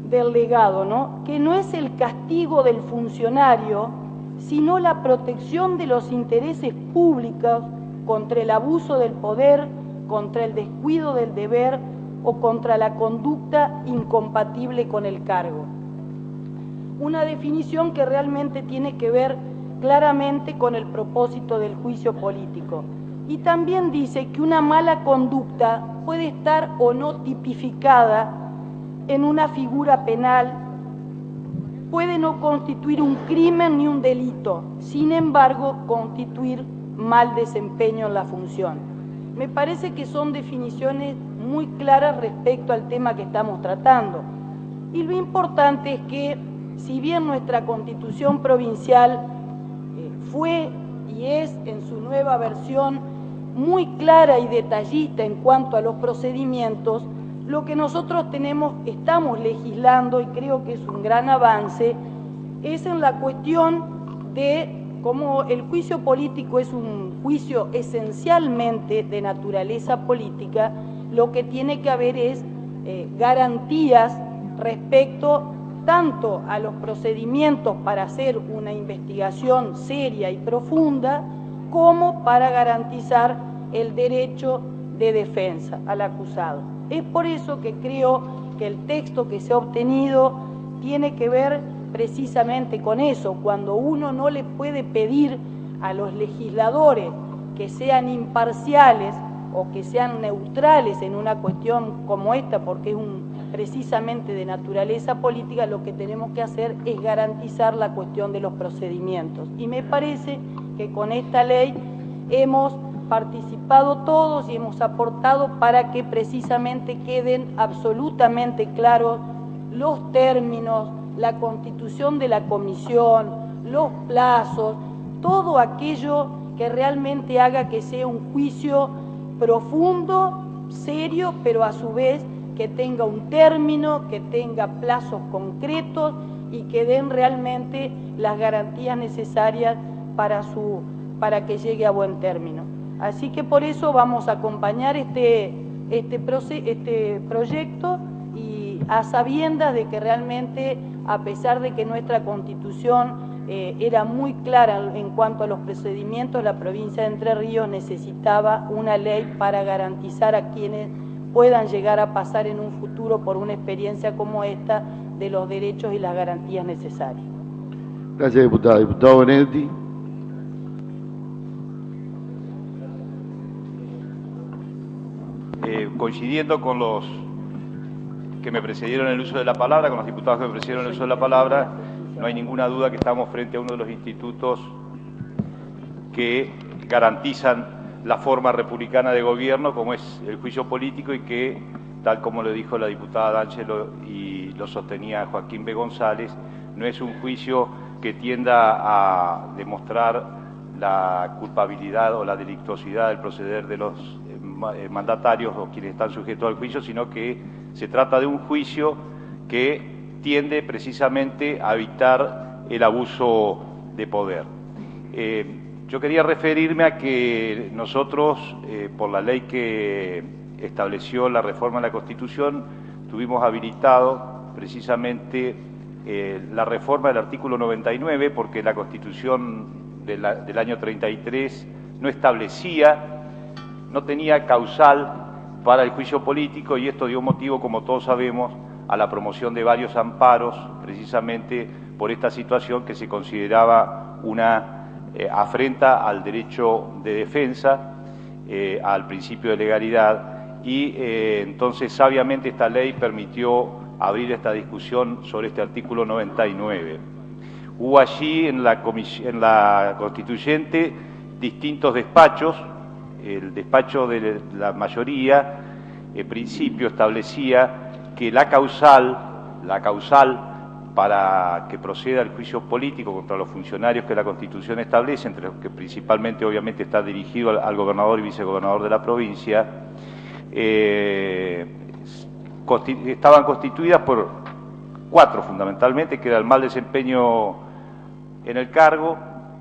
del legado, ¿no? Que no es el castigo del funcionario, sino la protección de los intereses públicos contra el abuso del poder, contra el descuido del deber o contra la conducta incompatible con el cargo. Una definición que realmente tiene que ver claramente con el propósito del juicio político. Y también dice que una mala conducta puede estar o no tipificada en una figura penal, puede no constituir un crimen ni un delito, sin embargo constituir mal desempeño en la función. Me parece que son definiciones muy claras respecto al tema que estamos tratando. Y lo importante es que, si bien nuestra Constitución provincial fue y es en su nueva versión muy clara y detallista en cuanto a los procedimientos, lo que nosotros estamos legislando, y creo que es un gran avance, es en la cuestión de cómo el juicio político es un juicio esencialmente de naturaleza política. Lo que tiene que haber es garantías respecto tanto a los procedimientos para hacer una investigación seria y profunda, como para garantizar el derecho de defensa al acusado. Es por eso que creo que el texto que se ha obtenido tiene que ver precisamente con eso, cuando uno no le puede pedir a los legisladores que sean imparciales o que sean neutrales en una cuestión como esta, porque es precisamente de naturaleza política, lo que tenemos que hacer es garantizar la cuestión de los procedimientos. Y me parece que con esta ley hemos participado todos y hemos aportado para que precisamente queden absolutamente claros los términos, la constitución de la comisión, los plazos, todo aquello que realmente haga que sea un juicio profundo, serio, pero a su vez que tenga un término, que tenga plazos concretos y que den realmente las garantías necesarias para que llegue a buen término. Así que por eso vamos a acompañar este proyecto, y a sabiendas de que realmente, a pesar de que nuestra Constitución era muy clara en cuanto a los procedimientos, la provincia de Entre Ríos necesitaba una ley para garantizar a quienes puedan llegar a pasar en un futuro por una experiencia como esta de los derechos y las garantías necesarias. Gracias, diputada. Diputado Benedetti. Coincidiendo con los que me precedieron en el uso de la palabra, con los diputados que me precedieron en el uso de la palabra, no hay ninguna duda que estamos frente a uno de los institutos que garantizan la forma republicana de gobierno, como es el juicio político, y que, tal como lo dijo la diputada D'Angelo y lo sostenía Joaquín B. González, no es un juicio que tienda a demostrar la culpabilidad o la delictuosidad del proceder de los mandatarios o quienes están sujetos al juicio, sino que se trata de un juicio que tiende precisamente a evitar el abuso de poder. Yo quería referirme a que nosotros, por la ley que estableció la reforma de la Constitución, tuvimos habilitado precisamente la reforma del artículo 99, porque la Constitución del año 33 no establecía, no tenía causal para el juicio político, y esto dio motivo, como todos sabemos, a la promoción de varios amparos, precisamente por esta situación que se consideraba una afrenta al derecho de defensa, al principio de legalidad, y entonces sabiamente esta ley permitió abrir esta discusión sobre este artículo 99. Hubo allí en la Constituyente distintos despachos. El despacho de la mayoría, en principio, establecía que la causal para que proceda el juicio político contra los funcionarios que la Constitución establece, entre los que principalmente obviamente está dirigido al gobernador y vicegobernador de la provincia, estaban constituidas por 4 fundamentalmente, que era el mal desempeño en el cargo,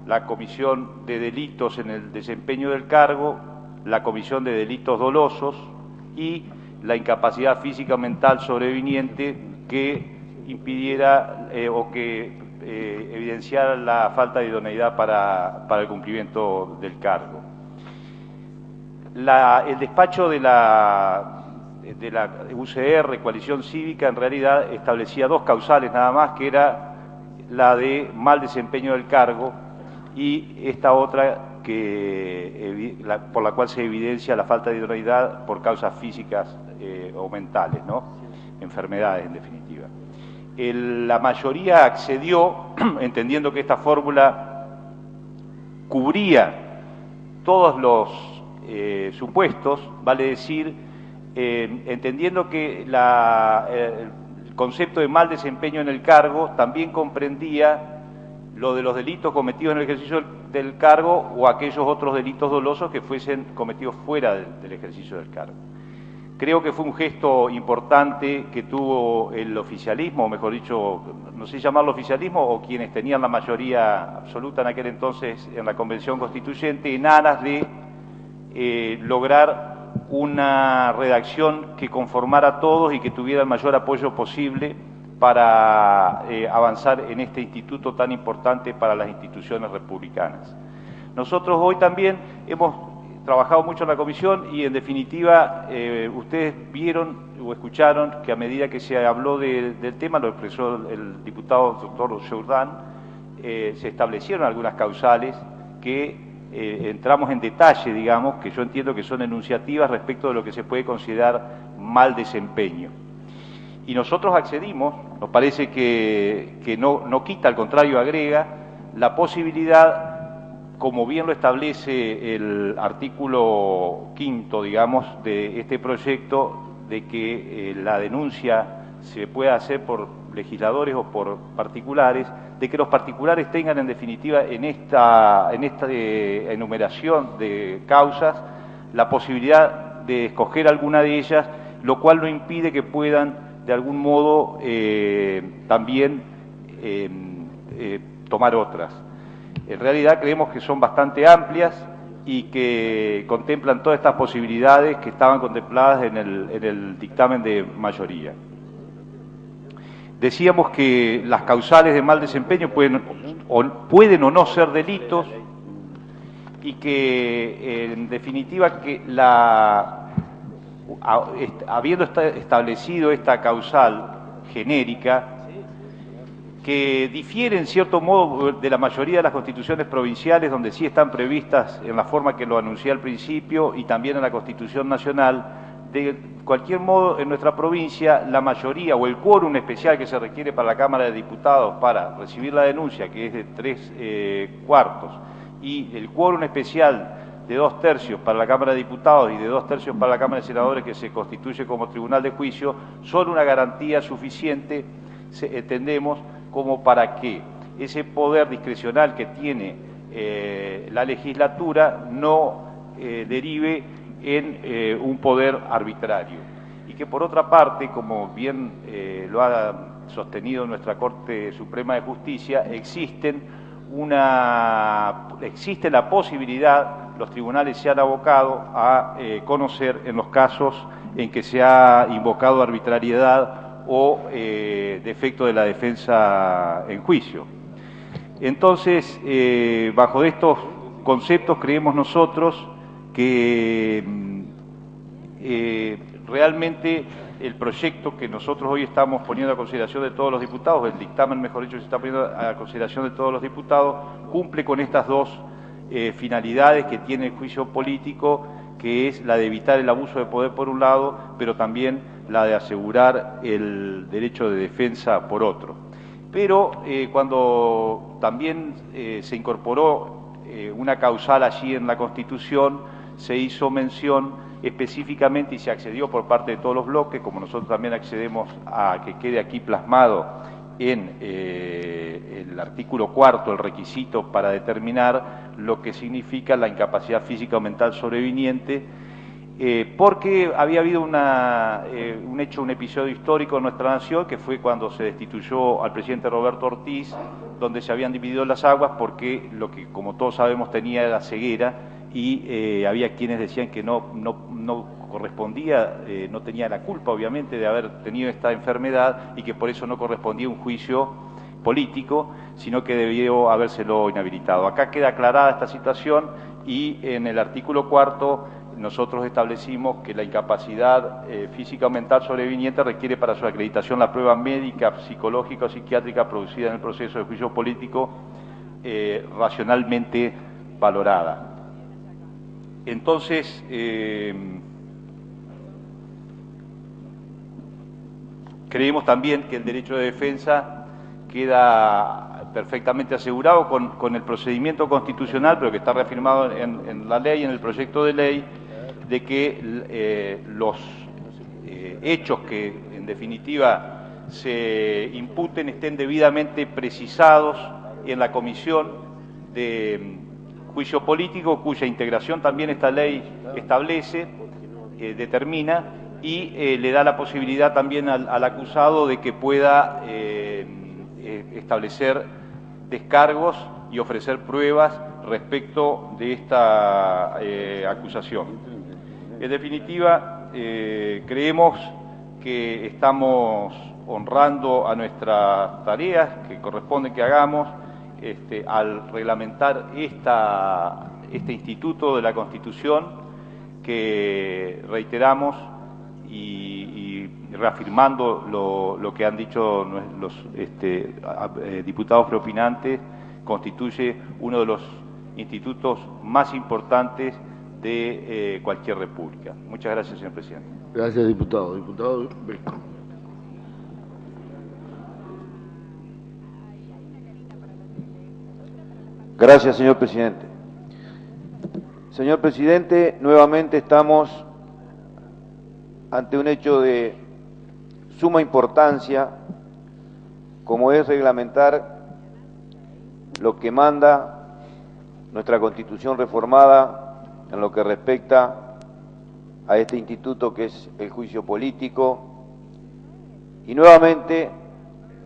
la comisión de delitos en el desempeño del cargo, la comisión de delitos dolosos y la incapacidad física o mental sobreviniente, que impidiera o que evidenciara la falta de idoneidad para el cumplimiento del cargo. El despacho de la UCR, Coalición Cívica, en realidad establecía dos causales nada más, que era la de mal desempeño del cargo y esta otra por la cual se evidencia la falta de idoneidad por causas físicas o mentales, ¿no? Enfermedades en definitiva. La mayoría accedió, entendiendo que esta fórmula cubría todos los supuestos, vale decir, entendiendo que el concepto de mal desempeño en el cargo también comprendía lo de los delitos cometidos en el ejercicio del cargo o aquellos otros delitos dolosos que fuesen cometidos fuera del ejercicio del cargo. Creo que fue un gesto importante que tuvo el oficialismo, o mejor dicho, no sé llamarlo oficialismo, o quienes tenían la mayoría absoluta en aquel entonces en la Convención Constituyente, en aras de lograr una redacción que conformara a todos y que tuviera el mayor apoyo posible para avanzar en este instituto tan importante para las instituciones republicanas. Nosotros hoy también hemos trabajado mucho en la comisión y en definitiva ustedes vieron o escucharon que a medida que se habló del tema, lo expresó el diputado doctor Jourdán, se establecieron algunas causales que entramos en detalle, digamos, que yo entiendo que son enunciativas respecto de lo que se puede considerar mal desempeño. Y nosotros accedimos, nos parece que no quita, al contrario, agrega la posibilidad, como bien lo establece el artículo 5, digamos, de este proyecto, de que la denuncia se pueda hacer por legisladores o por particulares, de que los particulares tengan en definitiva en esta enumeración de causas la posibilidad de escoger alguna de ellas, lo cual no impide que puedan de algún modo también tomar otras. En realidad creemos que son bastante amplias y que contemplan todas estas posibilidades que estaban contempladas en el dictamen de mayoría. Decíamos que las causales de mal desempeño pueden o no ser delitos y que en definitiva que habiendo establecido esta causal genérica, que difiere en cierto modo de la mayoría de las constituciones provinciales, donde sí están previstas en la forma que lo anuncié al principio y también en la Constitución Nacional, de cualquier modo en nuestra provincia la mayoría o el quórum especial que se requiere para la Cámara de Diputados para recibir la denuncia, que es de 3/4, y el quórum especial de 2/3 para la Cámara de Diputados y de 2/3 para la Cámara de Senadores, que se constituye como tribunal de juicio, son una garantía suficiente, entendemos, como para que ese poder discrecional que tiene la legislatura no derive en un poder arbitrario. Y que por otra parte, como bien lo ha sostenido nuestra Corte Suprema de Justicia, existe la posibilidad, los tribunales se han abocado a conocer en los casos en que se ha invocado arbitrariedad o defecto de la defensa en juicio. Entonces, bajo estos conceptos creemos nosotros que realmente el proyecto que nosotros hoy estamos poniendo a consideración de todos los diputados, el dictamen, mejor dicho, se está poniendo a consideración de todos los diputados, cumple con estas dos finalidades que tiene el juicio político, que es la de evitar el abuso de poder por un lado, pero también la de asegurar el derecho de defensa por otro. Pero cuando también se incorporó una causal allí en la Constitución, se hizo mención específicamente y se accedió por parte de todos los bloques, como nosotros también accedemos a que quede aquí plasmado en el artículo 4, el requisito para determinar lo que significa la incapacidad física o mental sobreviniente, porque había habido un episodio histórico en nuestra nación, que fue cuando se destituyó al presidente Roberto Ortiz, donde se habían dividido las aguas porque lo que, como todos sabemos, tenía era ceguera y había quienes decían que no correspondía, no tenía la culpa obviamente de haber tenido esta enfermedad y que por eso no correspondía un juicio político, sino que debió habérselo inhabilitado. Acá queda aclarada esta situación y en el artículo 4 nosotros establecimos que la incapacidad física o mental sobreviniente requiere para su acreditación la prueba médica, psicológica o psiquiátrica producida en el proceso de juicio político racionalmente valorada. Entonces, creemos también que el derecho de defensa queda perfectamente asegurado con el procedimiento constitucional, pero que está reafirmado en la ley, en el proyecto de ley, de que los hechos que en definitiva se imputen estén debidamente precisados en la comisión de juicio político, cuya integración también esta ley establece, determina y le da la posibilidad también al acusado de que pueda establecer descargos y ofrecer pruebas respecto de esta acusación. En definitiva, creemos que estamos honrando a nuestras tareas que corresponde que hagamos al reglamentar este instituto de la Constitución que reiteramos y reafirmando lo que han dicho los diputados preopinantes, constituye uno de los institutos más importantes de cualquier república. Muchas gracias, señor presidente. Gracias, diputado. Diputado Vesco. Gracias, señor presidente. Señor presidente, nuevamente estamos ante un hecho de suma importancia, como es reglamentar lo que manda nuestra Constitución reformada en lo que respecta a este instituto que es el juicio político. Y nuevamente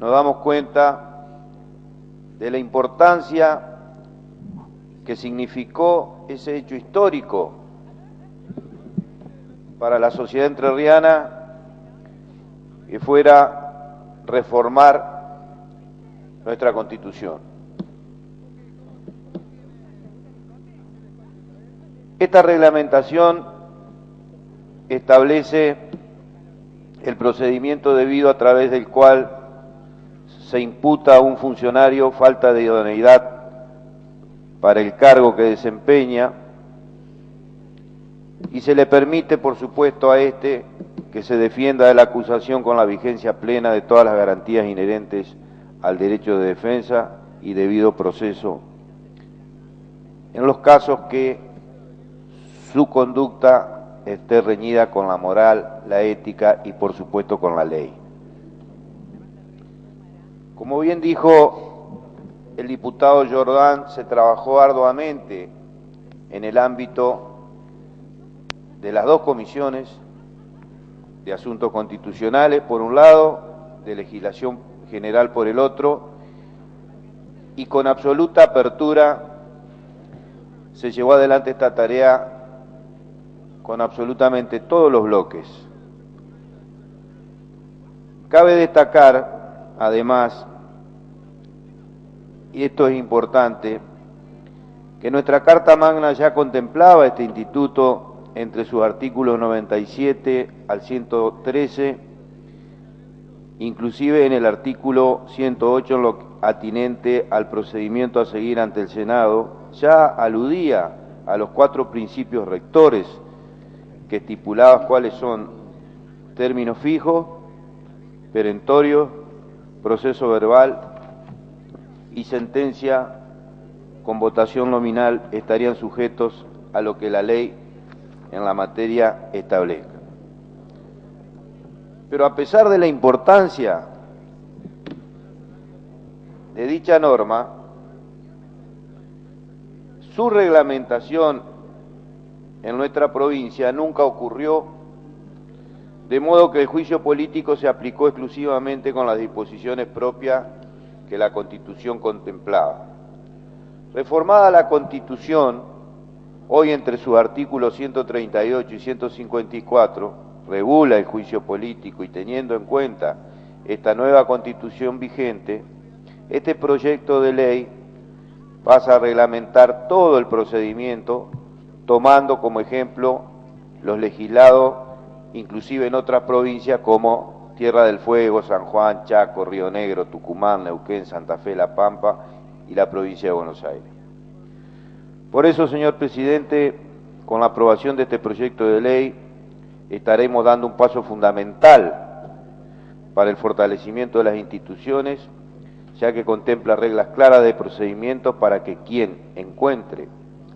nos damos cuenta de la importancia que significó ese hecho histórico para la sociedad entrerriana, que fuera reformar nuestra Constitución. Esta reglamentación establece el procedimiento debido a través del cual se imputa a un funcionario falta de idoneidad para el cargo que desempeña y se le permite, por supuesto, a este que se defienda de la acusación con la vigencia plena de todas las garantías inherentes al derecho de defensa y debido proceso en los casos que su conducta esté reñida con la moral, la ética y, por supuesto, con la ley. Como bien dijo el diputado Jordán, se trabajó arduamente en el ámbito de las dos comisiones de asuntos constitucionales, por un lado, de legislación general por el otro, y con absoluta apertura se llevó adelante esta tarea con absolutamente todos los bloques. Cabe destacar, además, y esto es importante, que nuestra Carta Magna ya contemplaba este instituto entre sus artículos 97 al 113, inclusive en el artículo 108, en lo atinente al procedimiento a seguir ante el Senado, ya aludía a los 4 principios rectores que estipulaban cuáles son términos fijos, perentorios, proceso verbal y sentencia con votación nominal estarían sujetos a lo que la ley en la materia establezca. Pero a pesar de la importancia de dicha norma, su reglamentación en nuestra provincia nunca ocurrió, de modo que el juicio político se aplicó exclusivamente con las disposiciones propias que la Constitución contemplaba. Reformada la Constitución, hoy entre sus artículos 138 y 154 regula el juicio político y teniendo en cuenta esta nueva constitución vigente, este proyecto de ley pasa a reglamentar todo el procedimiento, tomando como ejemplo los legislados, inclusive en otras provincias como Tierra del Fuego, San Juan, Chaco, Río Negro, Tucumán, Neuquén, Santa Fe, La Pampa y la provincia de Buenos Aires. Por eso, señor presidente, con la aprobación de este proyecto de ley, estaremos dando un paso fundamental para el fortalecimiento de las instituciones, ya que contempla reglas claras de procedimiento para que quien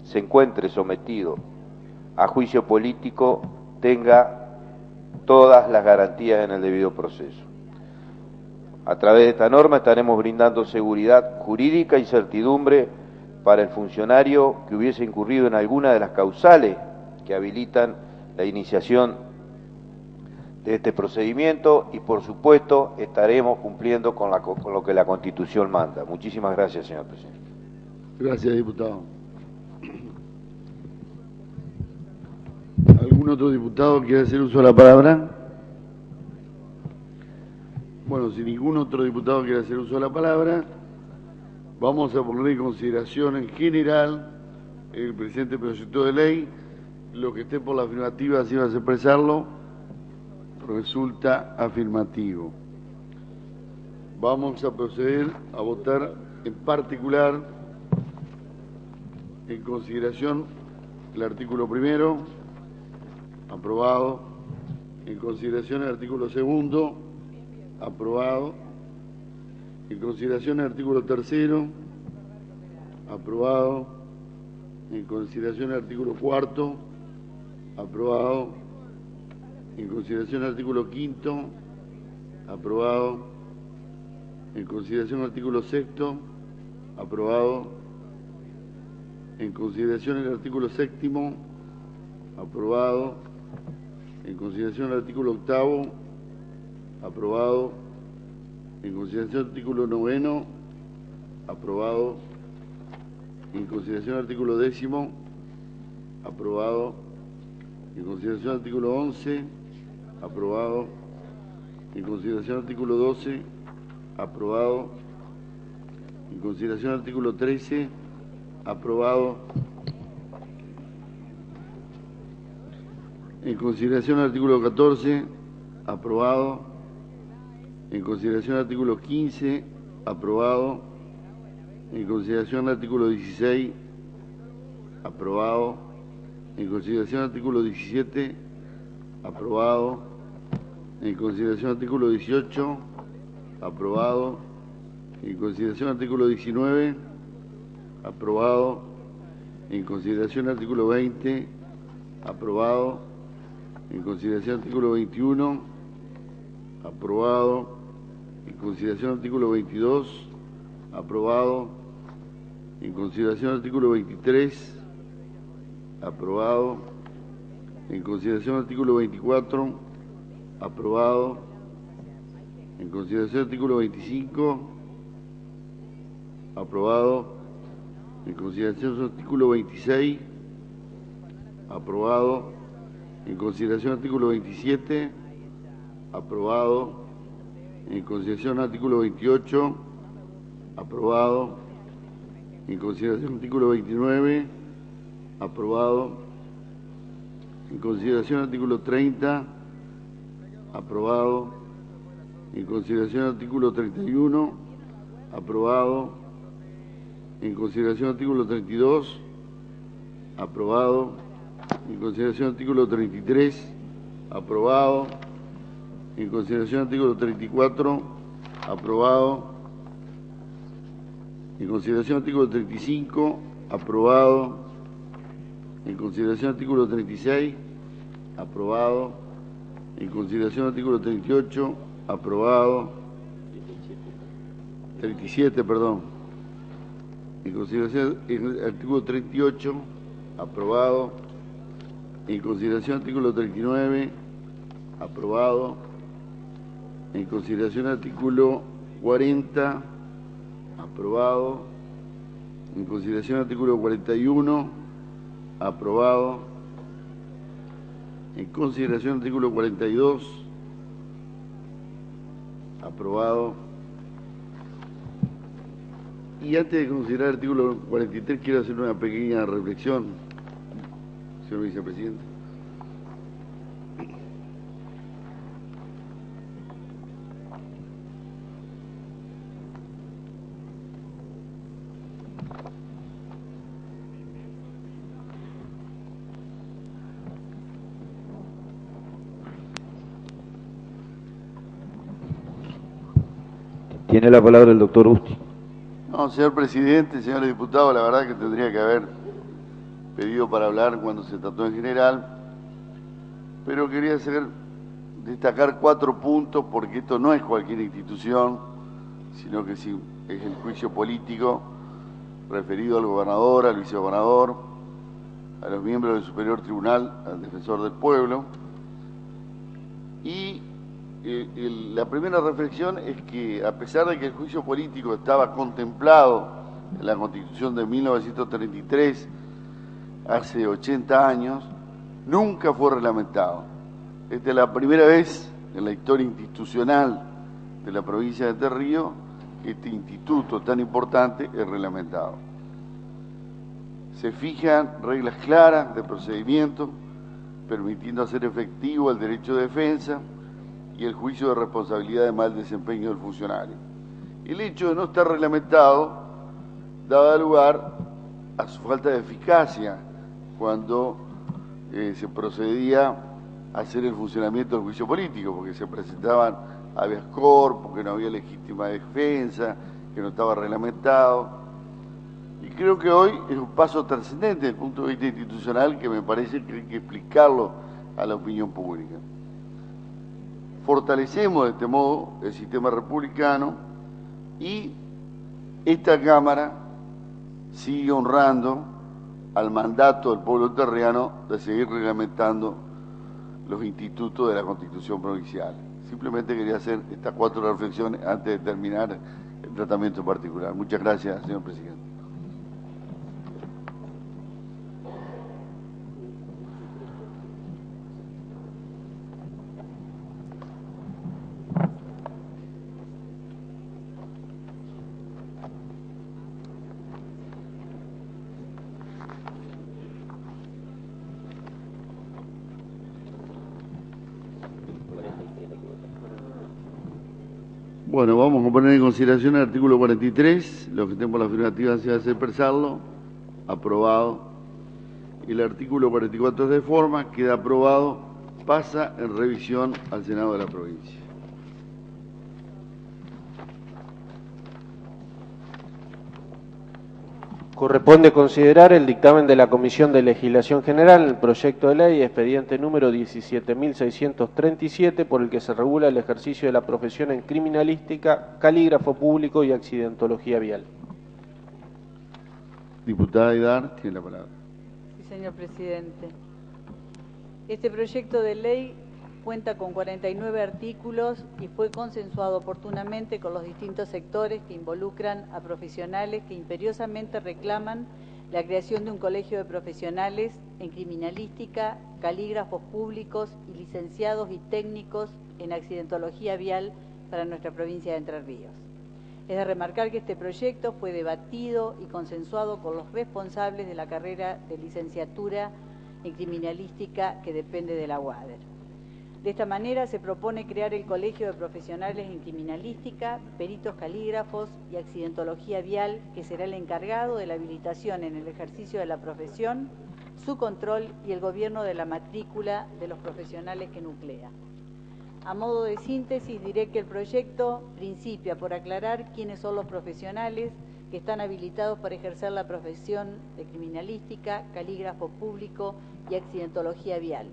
se encuentre sometido a juicio político tenga todas las garantías en el debido proceso. A través de esta norma estaremos brindando seguridad jurídica y certidumbre para el funcionario que hubiese incurrido en alguna de las causales que habilitan la iniciación de este procedimiento y, por supuesto, estaremos cumpliendo con lo que la Constitución manda. Muchísimas gracias, señor presidente. Gracias, diputado. ¿Algún otro diputado quiere hacer uso de la palabra? Bueno, si ningún otro diputado quiere hacer uso de la palabra, vamos a poner en consideración en general el presente proyecto de ley. Lo que esté por la afirmativa, si vas a expresarlo, resulta afirmativo. Vamos a proceder a votar en particular en consideración el artículo primero, aprobado. En consideración el artículo segundo, aprobado. En consideración el artículo tercero, aprobado. En consideración el artículo cuarto, aprobado. En consideración el artículo quinto, aprobado. En consideración el artículo sexto, aprobado. En consideración el artículo séptimo, aprobado. En consideración el artículo octavo, aprobado. En consideración el artículo noveno, aprobado. En consideración el artículo décimo, aprobado. En consideración el artículo 11, aprobado. En consideración el artículo 12, aprobado. En consideración el artículo 13, aprobado. En consideración el artículo 14, aprobado. En consideración el artículo 15, aprobado. En consideración el artículo 16, aprobado. En consideración el artículo 17, aprobado. En consideración el artículo 18, aprobado. En consideración el artículo 19, aprobado. En consideración el artículo 20, aprobado. En consideración el artículo 21, aprobado. En consideración el artículo 22, aprobado. En consideración el artículo 23, aprobado. En consideración el artículo 24, aprobado. En consideración el artículo 25, aprobado. En consideración el artículo 26, aprobado. En consideración el artículo 27, aprobado. En consideración el artículo 28, aprobado. En consideración el artículo 29, aprobado. En consideración el artículo 30, aprobado. En consideración el artículo 31, aprobado. En consideración el artículo 32, aprobado. En consideración el artículo 33, aprobado. En consideración el artículo 34, aprobado. En consideración el artículo 35, aprobado. En consideración el artículo 36, aprobado. En consideración el artículo 38, aprobado. 37, perdón. En consideración el artículo 38, aprobado. En consideración el artículo 39, aprobado. En consideración el artículo 40, aprobado. En consideración el artículo 41, Aprobado. En consideración, artículo 42. Aprobado. Y antes de considerar el artículo 43, quiero hacer una pequeña reflexión, señor vicepresidente. Tiene la palabra el doctor Usti. No, señor presidente, señores diputados, la verdad que tendría que haber pedido para hablar cuando se trató en general, pero quería destacar 4 puntos, porque esto no es cualquier institución, sino que sí es el juicio político referido al gobernador, al vicegobernador, a los miembros del Superior Tribunal, al defensor del pueblo. Y la primera reflexión es que, a pesar de que el juicio político estaba contemplado en la Constitución de 1933, hace 80 años, nunca fue reglamentado. Esta es la primera vez en la historia institucional de la provincia de Entre Ríos que este instituto tan importante es reglamentado. Se fijan reglas claras de procedimiento, permitiendo hacer efectivo el derecho de defensa y el juicio de responsabilidad de mal desempeño del funcionario. El hecho de no estar reglamentado daba lugar a su falta de eficacia cuando se procedía a hacer el funcionamiento del juicio político, porque se presentaban habeas corpus, que no había legítima defensa, que no estaba reglamentado. Y creo que hoy es un paso trascendente desde el punto de vista institucional que me parece que hay que explicarlo a la opinión pública. Fortalecemos de este modo el sistema republicano y esta Cámara sigue honrando al mandato del pueblo entrerriano de seguir reglamentando los institutos de la Constitución provincial. Simplemente quería hacer estas 4 reflexiones antes de terminar el tratamiento particular. Muchas gracias, señor presidente. Bueno, vamos a poner en consideración el artículo 43, los que tenemos la afirmativa se hace expresarlo, aprobado. El artículo 44 de forma, queda aprobado, pasa en revisión al Senado de la provincia. Corresponde considerar el dictamen de la Comisión de Legislación General en el proyecto de ley expediente número 17.637, por el que se regula el ejercicio de la profesión en criminalística, calígrafo público y accidentología vial. Diputada Aydar, tiene la palabra. Sí, señor presidente. Este proyecto de ley cuenta con 49 artículos y fue consensuado oportunamente con los distintos sectores que involucran a profesionales que imperiosamente reclaman la creación de un colegio de profesionales en criminalística, calígrafos públicos y licenciados y técnicos en accidentología vial para nuestra provincia de Entre Ríos. Es de remarcar que este proyecto fue debatido y consensuado con los responsables de la carrera de licenciatura en criminalística que depende de la UADER. De esta manera se propone crear el Colegio de Profesionales en Criminalística, Peritos Calígrafos y Accidentología Vial, que será el encargado de la habilitación en el ejercicio de la profesión, su control y el gobierno de la matrícula de los profesionales que nuclea. A modo de síntesis, diré que el proyecto principia por aclarar quiénes son los profesionales que están habilitados para ejercer la profesión de criminalística, calígrafo público y accidentología vial.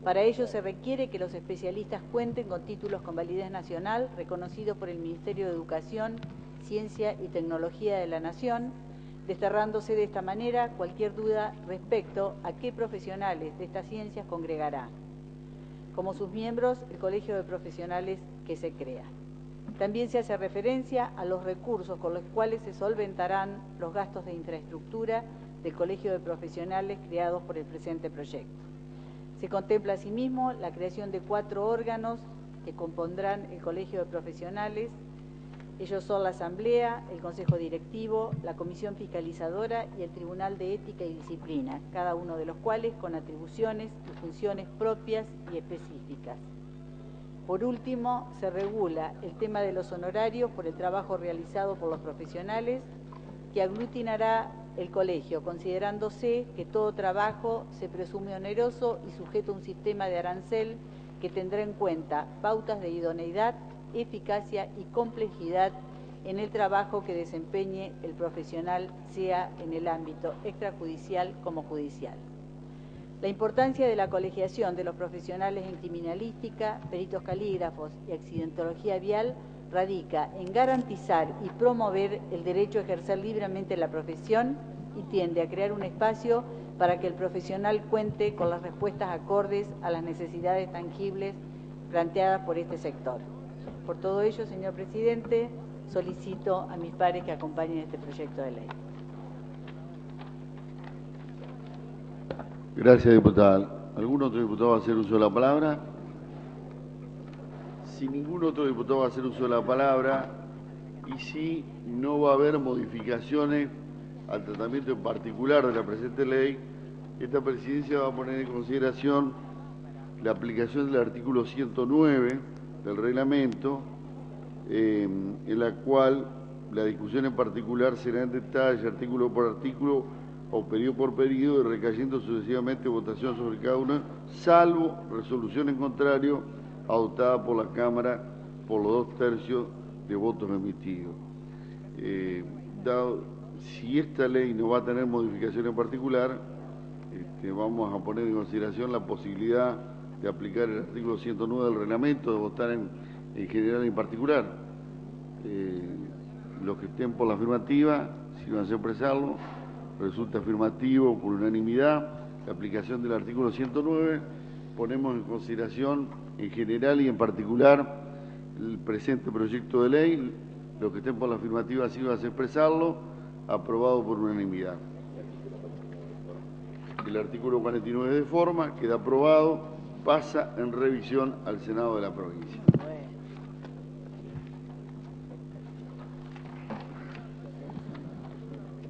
Para ello se requiere que los especialistas cuenten con títulos con validez nacional reconocidos por el Ministerio de Educación, Ciencia y Tecnología de la Nación, desterrándose de esta manera cualquier duda respecto a qué profesionales de estas ciencias congregará, como sus miembros, el Colegio de Profesionales que se crea. También se hace referencia a los recursos con los cuales se solventarán los gastos de infraestructura del Colegio de Profesionales creados por el presente proyecto. Se contempla asimismo la creación de 4 órganos que compondrán el Colegio de Profesionales. Ellos son la Asamblea, el Consejo Directivo, la Comisión Fiscalizadora y el Tribunal de Ética y Disciplina, cada uno de los cuales con atribuciones y funciones propias y específicas. Por último, se regula el tema de los honorarios por el trabajo realizado por los profesionales, que aglutinará el colegio, considerándose que todo trabajo se presume oneroso y sujeto a un sistema de arancel que tendrá en cuenta pautas de idoneidad, eficacia y complejidad en el trabajo que desempeñe el profesional, sea en el ámbito extrajudicial como judicial. La importancia de la colegiación de los profesionales en criminalística, peritos calígrafos y accidentología vial radica en garantizar y promover el derecho a ejercer libremente la profesión y tiende a crear un espacio para que el profesional cuente con las respuestas acordes a las necesidades tangibles planteadas por este sector. Por todo ello, señor presidente, solicito a mis pares que acompañen este proyecto de ley. Gracias, diputada. ¿Algún otro diputado va a hacer uso de la palabra? Si ningún otro diputado va a hacer uso de la palabra y si no va a haber modificaciones al tratamiento en particular de la presente ley, esta presidencia va a poner en consideración la aplicación del artículo 109 del reglamento, en la cual la discusión en particular será en detalle, artículo por artículo o periodo por periodo, y recayendo sucesivamente votación sobre cada uno, salvo resolución en contrario adoptada por la Cámara por los 2/3 de votos emitidos. Si esta ley no va a tener modificación en particular, vamos a poner en consideración la posibilidad de aplicar el artículo 109 del reglamento, de votar en general y en particular. Los que estén por la afirmativa, si van a expresarlo, resulta afirmativo por unanimidad la aplicación del artículo 109. Ponemos en consideración en general y en particular el presente proyecto de ley. Los que estén por la afirmativa, si van a expresarlo, aprobado por unanimidad. El artículo 49 de forma queda aprobado, pasa en revisión al Senado de la provincia.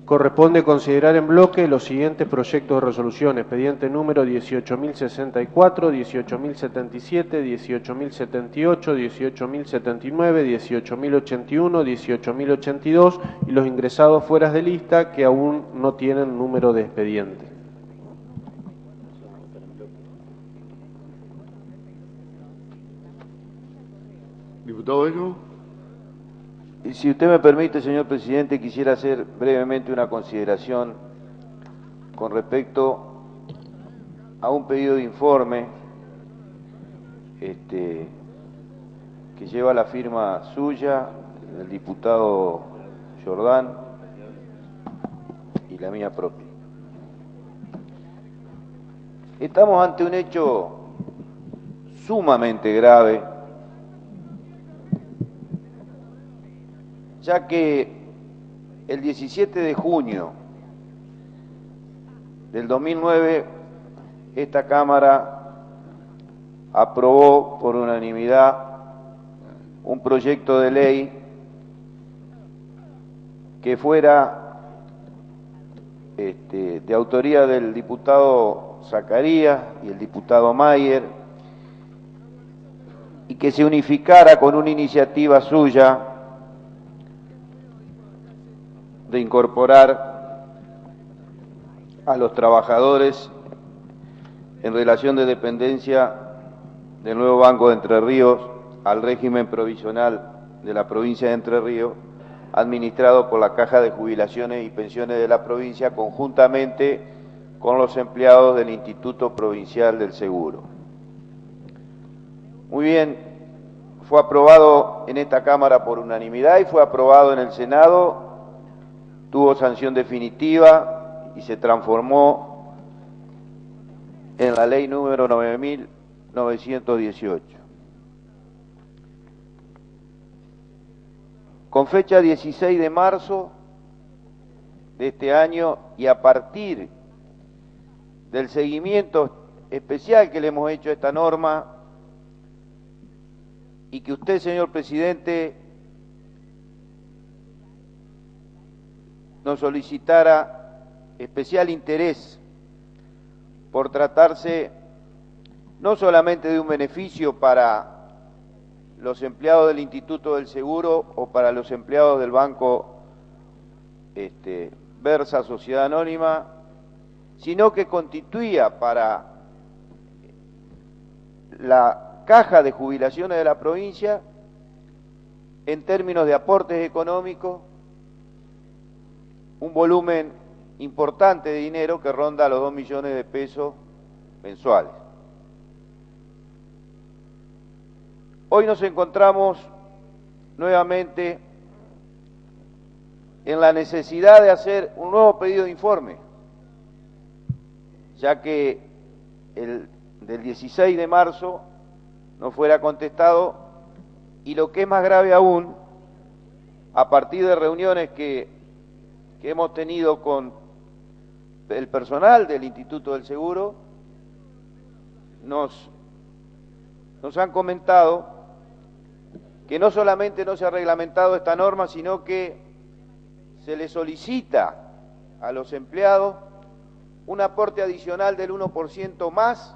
Corresponde considerar en bloque los siguientes proyectos de resolución: expediente número 18.064, 18.077, 18.078, 18.079, 18.081, 18.082 y los ingresados fuera de lista que aún no tienen número de expediente. Diputado Bello. Y si usted me permite, señor presidente, quisiera hacer brevemente una consideración con respecto a un pedido de informe que lleva la firma suya, del diputado Jordán y la mía propia. Estamos ante un hecho sumamente grave, ya que el 17 de junio del 2009 esta Cámara aprobó por unanimidad un proyecto de ley que fuera de autoría del diputado Zacarías y el diputado Mayer, y que se unificara con una iniciativa suya de incorporar a los trabajadores en relación de dependencia del nuevo Banco de Entre Ríos al régimen provisional de la provincia de Entre Ríos, administrado por la Caja de Jubilaciones y Pensiones de la provincia, conjuntamente con los empleados del Instituto Provincial del Seguro. Muy bien, fue aprobado en esta Cámara por unanimidad y fue aprobado en el Senado. Tuvo sanción definitiva y se transformó en la ley número 9.918. Con fecha 16 de marzo de este año y a partir del seguimiento especial que le hemos hecho a esta norma y que usted, señor presidente, nos solicitara especial interés por tratarse no solamente de un beneficio para los empleados del Instituto del Seguro o para los empleados del Banco Versa Sociedad Anónima, sino que constituía para la caja de jubilaciones de la provincia, en términos de aportes económicos, un volumen importante de dinero que ronda los 2 millones de pesos mensuales. Hoy nos encontramos nuevamente en la necesidad de hacer un nuevo pedido de informe, ya que el del 16 de marzo no fuera contestado y lo que es más grave aún, a partir de reuniones que hemos tenido con el personal del Instituto del Seguro, nos han comentado que no solamente no se ha reglamentado esta norma, sino que se le solicita a los empleados un aporte adicional del 1% más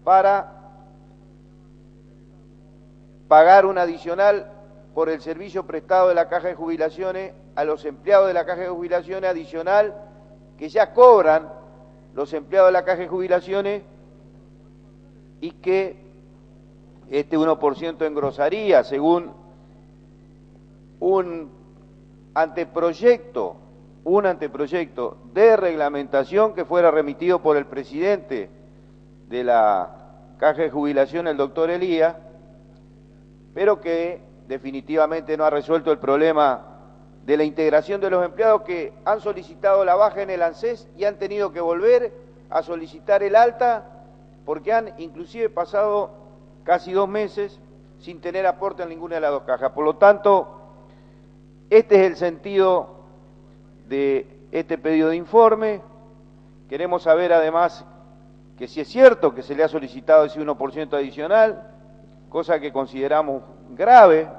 para pagar un adicional por el servicio prestado de la Caja de Jubilaciones a los empleados de la Caja de Jubilaciones, adicional que ya cobran los empleados de la Caja de Jubilaciones y que este 1% engrosaría, según un anteproyecto de reglamentación que fuera remitido por el presidente de la Caja de Jubilación, el doctor Elías, pero que definitivamente no ha resuelto el problema de la integración de los empleados que han solicitado la baja en el ANSES y han tenido que volver a solicitar el alta porque han inclusive pasado casi 2 meses sin tener aporte en ninguna de las 2 cajas. Por lo tanto, este es el sentido de este pedido de informe. Queremos saber además que si es cierto que se le ha solicitado ese 1% adicional, cosa que consideramos grave,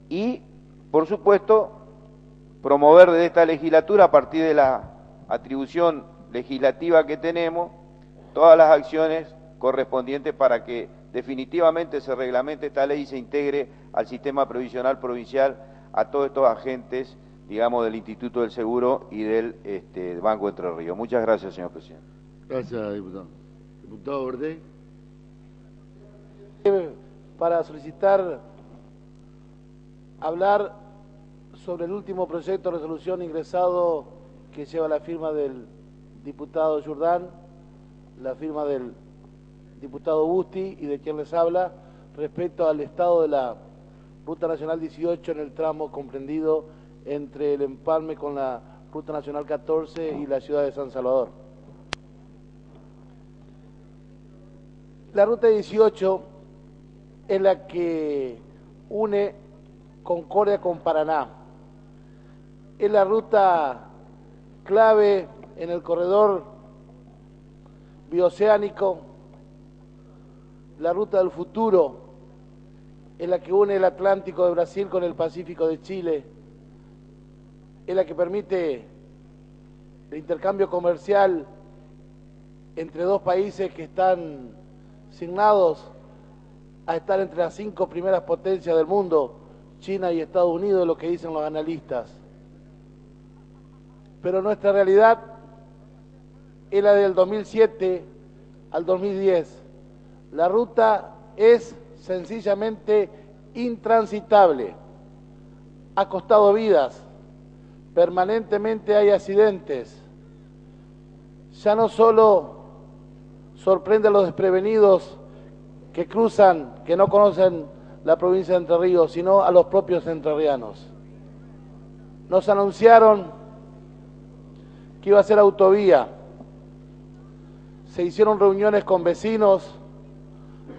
y por supuesto promover desde esta legislatura, a partir de la atribución legislativa que tenemos, todas las acciones correspondientes para que definitivamente se reglamente esta ley y se integre al sistema previsional provincial a todos estos agentes, digamos, del Instituto del Seguro y del Banco Entre Ríos. Muchas gracias, señor presidente. Gracias, diputado. Diputado Verde. Para solicitar hablar sobre el último proyecto de resolución ingresado que lleva la firma del diputado Jordán, la firma del diputado Busti y de quien les habla, respecto al estado de la Ruta Nacional 18 en el tramo comprendido entre el empalme con la Ruta Nacional 14 y la ciudad de San Salvador. La Ruta 18 es la que une Concordia con Paraná. Es la ruta clave en el corredor bioceánico, la ruta del futuro, es la que une el Atlántico de Brasil con el Pacífico de Chile, es la que permite el intercambio comercial entre 2 países que están signados a estar entre las 5 primeras potencias del mundo, China y Estados Unidos, lo que dicen los analistas. Pero nuestra realidad es la del 2007 al 2010. La ruta es sencillamente intransitable. Ha costado vidas, permanentemente hay accidentes. Ya no solo sorprende a los desprevenidos que cruzan, que no conocen la provincia de Entre Ríos, sino a los propios entrerrianos. Nos anunciaron que iba a ser autovía, se hicieron reuniones con vecinos,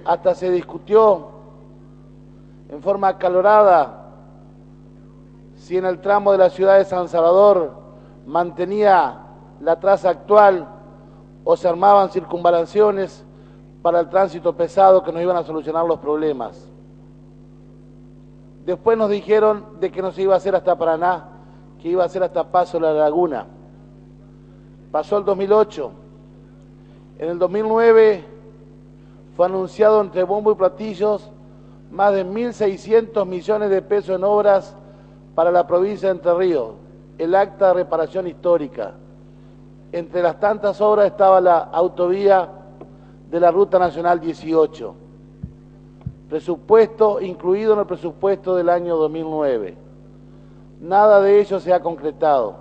hasta se discutió en forma acalorada si en el tramo de la ciudad de San Salvador mantenía la traza actual o se armaban circunvalaciones para el tránsito pesado que nos iban a solucionar los problemas. Después nos dijeron de que no se iba a hacer hasta Paraná, que iba a ser hasta Paso de la Laguna. Pasó el 2008. En el 2009 fue anunciado entre bombo y platillos más de 1.600 millones de pesos en obras para la provincia de Entre Ríos, el acta de reparación histórica. Entre las tantas obras estaba la autovía de la Ruta Nacional 18, presupuesto incluido en el presupuesto del año 2009. Nada de ello se ha concretado.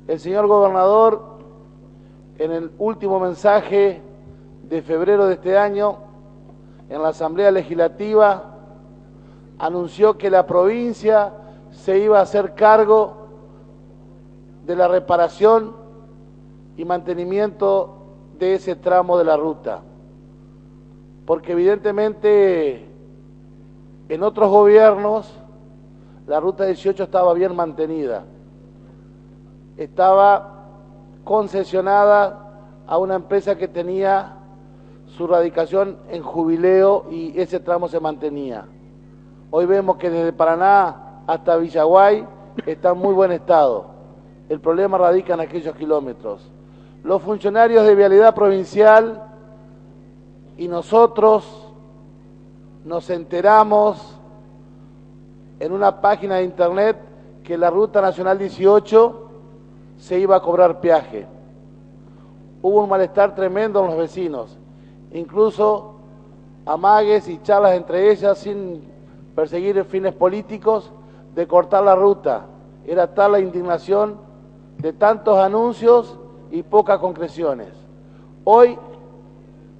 El señor gobernador, en el último mensaje de febrero de este año, en la Asamblea Legislativa, anunció que la provincia se iba a hacer cargo de la reparación y mantenimiento de ese tramo de la ruta, porque evidentemente en otros gobiernos la Ruta 18 estaba bien mantenida, estaba concesionada a una empresa que tenía su radicación en Jubileo y ese tramo se mantenía. Hoy vemos que desde Paraná hasta Villaguay está en muy buen estado. El problema radica en aquellos kilómetros. Los funcionarios de Vialidad Provincial y nosotros nos enteramos en una página de internet que la Ruta Nacional 18 se iba a cobrar peaje. Hubo un malestar tremendo en los vecinos, incluso amagues y charlas entre ellas sin perseguir fines políticos de cortar la ruta. Era tal la indignación de tantos anuncios y pocas concreciones. Hoy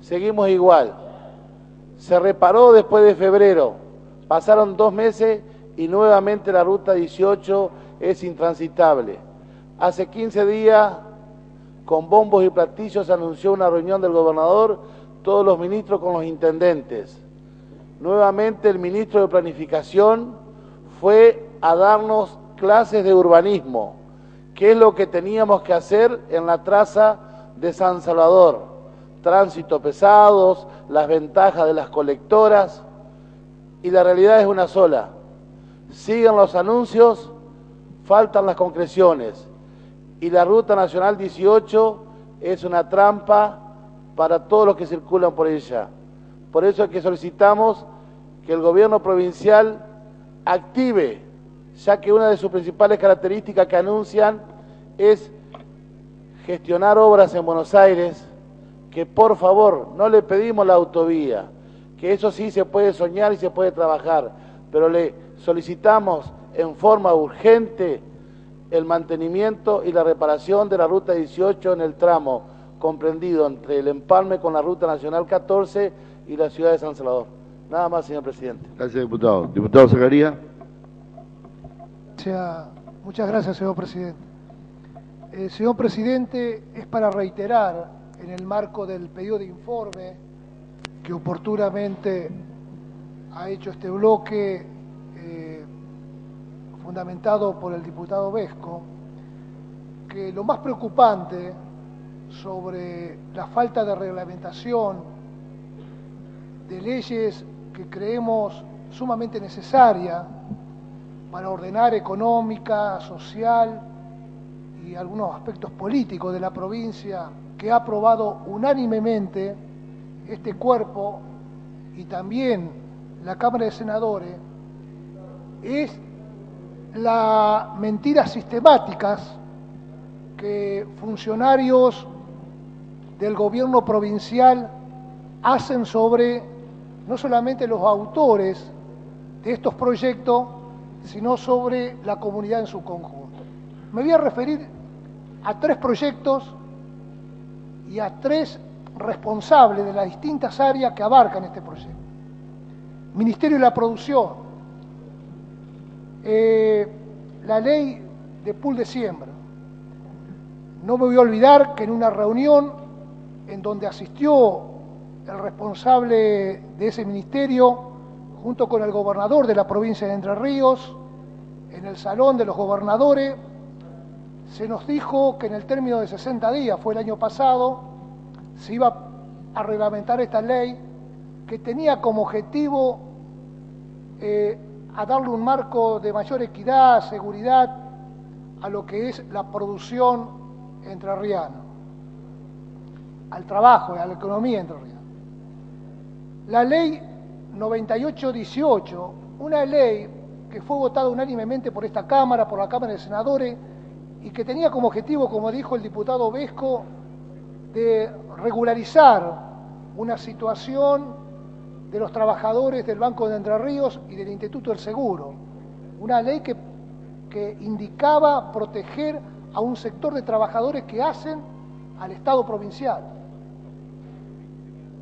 seguimos igual. Se reparó después de febrero, pasaron 2 meses y nuevamente la Ruta 18 es intransitable. Hace 15 días, con bombos y platillos, se anunció una reunión del gobernador, todos los ministros con los intendentes. Nuevamente el ministro de Planificación fue a darnos clases de urbanismo, qué es lo que teníamos que hacer en la traza de San Salvador. Tránsito pesados, las ventajas de las colectoras, y la realidad es una sola. Siguen los anuncios, faltan las concreciones, y la Ruta Nacional 18 es una trampa para todos los que circulan por ella. Por eso es que solicitamos que el gobierno provincial active, ya que una de sus principales características que anuncian es gestionar obras en Buenos Aires, que por favor no le pedimos la autovía, que eso sí se puede soñar y se puede trabajar, pero le solicitamos en forma urgente el mantenimiento y la reparación de la Ruta 18 en el tramo comprendido entre el empalme con la Ruta Nacional 14 y la ciudad de San Salvador. Nada más, señor presidente. Gracias, diputado. Diputado Zacarías. Muchas gracias, señor presidente. Señor presidente, es para reiterar, en el marco del pedido de informe que oportunamente ha hecho este bloque, fundamentado por el diputado Vesco, que lo más preocupante sobre la falta de reglamentación de leyes que creemos sumamente necesaria para ordenar económica, social y algunos aspectos políticos de la provincia, que ha aprobado unánimemente este cuerpo y también la Cámara de Senadores, es las mentiras sistemáticas que funcionarios del gobierno provincial hacen sobre no solamente los autores de estos proyectos, sino sobre la comunidad en su conjunto. Me voy a referir a 3 proyectos y a 3 responsables de las distintas áreas que abarcan este proyecto. Ministerio de la Producción, la ley de pool de siembra. No me voy a olvidar que en una reunión en donde asistió el responsable de ese ministerio, junto con el gobernador de la provincia de Entre Ríos, en el Salón de los Gobernadores, se nos dijo que en el término de 60 días, fue el año pasado, se iba a reglamentar esta ley que tenía como objetivo a darle un marco de mayor equidad, seguridad a lo que es la producción entrerriana, al trabajo, a la economía entrerriana. La ley 9818, una ley que fue votada unánimemente por esta Cámara, por la Cámara de Senadores, y que tenía como objetivo, como dijo el diputado Vesco, de regularizar una situación de los trabajadores del Banco de Entre Ríos y del Instituto del Seguro. Una ley que indicaba proteger a un sector de trabajadores que hacen al Estado provincial.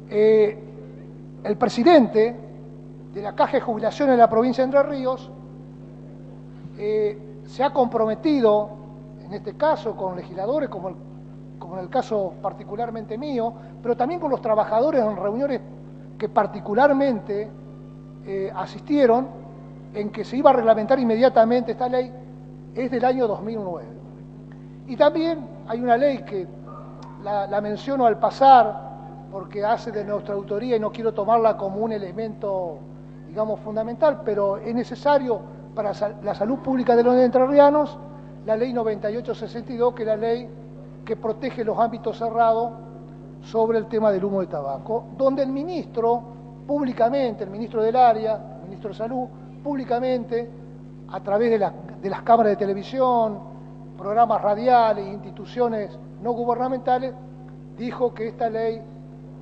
El presidente de la Caja de Jubilación en la provincia de Entre Ríos se ha comprometido, en este caso con legisladores, como en el caso particularmente mío, pero también con los trabajadores en reuniones que particularmente asistieron, en que se iba a reglamentar inmediatamente esta ley, es del año 2009. Y también hay una ley que la menciono al pasar, porque hace de nuestra autoría y no quiero tomarla como un elemento, digamos, fundamental, pero es necesario para la salud pública de los entrerrianos, la ley 9862, que es la ley que protege los ámbitos cerrados sobre el tema del humo de tabaco, donde el ministro, públicamente, el ministro del área, el ministro de Salud, públicamente, a través de las cámaras de televisión, programas radiales, instituciones no gubernamentales, dijo que esta ley,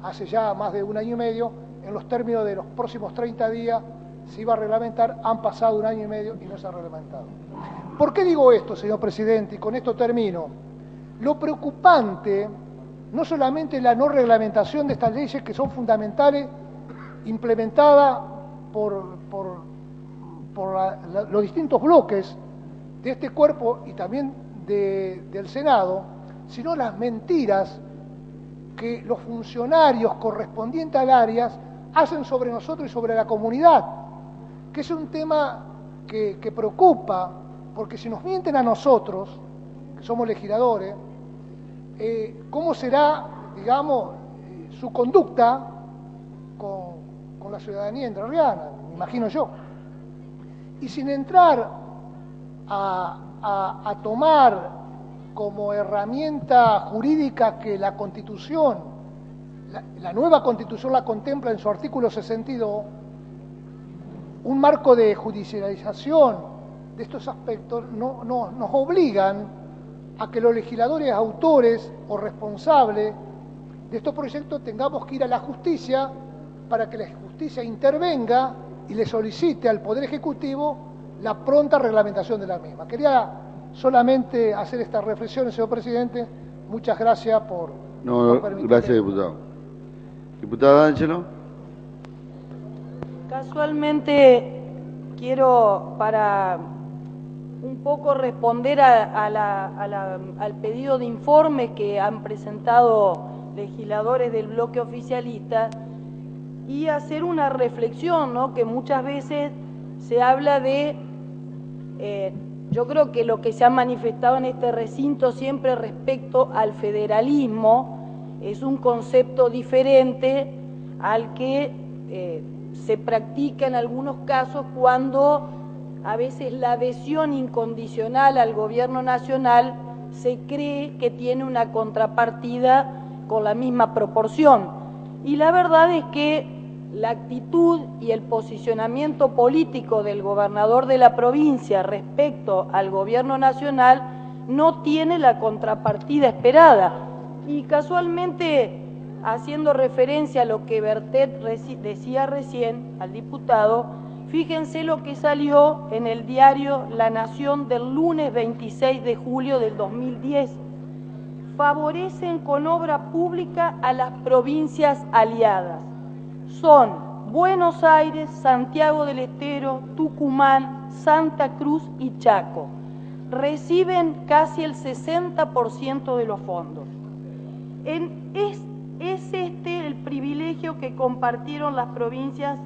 hace ya más de un año y medio, en los términos de los próximos 30 días, se iba a reglamentar. Han pasado un año y medio y no se ha reglamentado. ¿Por qué digo esto, señor presidente? Y con esto termino. Lo preocupante no solamente la no reglamentación de estas leyes que son fundamentales, implementadas por los distintos bloques de este cuerpo y también del Senado, sino las mentiras que los funcionarios correspondientes al área hacen sobre nosotros y sobre la comunidad, que es un tema que preocupa, porque si nos mienten a nosotros, que somos legisladores, ¿cómo será, digamos, su conducta con la ciudadanía entrerriana? Me imagino yo. Y sin entrar a tomar como herramienta jurídica que la Constitución, la nueva Constitución la contempla en su artículo 62, un marco de judicialización de estos aspectos, nos obligan a que los legisladores autores o responsables de estos proyectos tengamos que ir a la justicia para que la justicia intervenga y le solicite al Poder Ejecutivo la pronta reglamentación de la misma. Quería solamente hacer estas reflexiones, señor presidente. Muchas gracias por permitirme. Gracias, diputado. Diputada Ángelo. Casualmente quiero, para un poco responder al pedido de informe que han presentado legisladores del bloque oficialista, y hacer una reflexión, ¿no? Que muchas veces se habla de, yo creo que lo que se ha manifestado en este recinto siempre respecto al federalismo es un concepto diferente al que se practica en algunos casos cuando a veces la adhesión incondicional al gobierno nacional se cree que tiene una contrapartida con la misma proporción. Y la verdad es que la actitud y el posicionamiento político del gobernador de la provincia respecto al gobierno nacional no tiene la contrapartida esperada. Y casualmente, haciendo referencia a lo que Bertet decía recién al diputado, fíjense lo que salió en el diario La Nación del lunes 26 de julio del 2010. Favorecen con obra pública a las provincias aliadas. Son Buenos Aires, Santiago del Estero, Tucumán, Santa Cruz y Chaco. Reciben casi el 60% de los fondos. Es este el privilegio que compartieron las provincias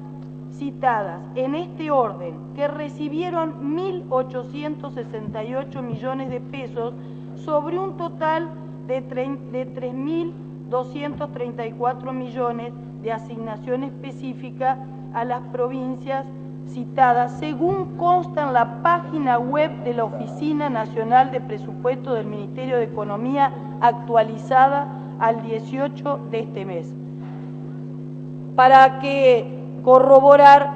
citadas en este orden, que recibieron 1.868 millones de pesos sobre un total de 3.234 millones de asignación específica a las provincias citadas, según consta en la página web de la Oficina Nacional de Presupuesto del Ministerio de Economía, actualizada al 18 de este mes. Para corroborar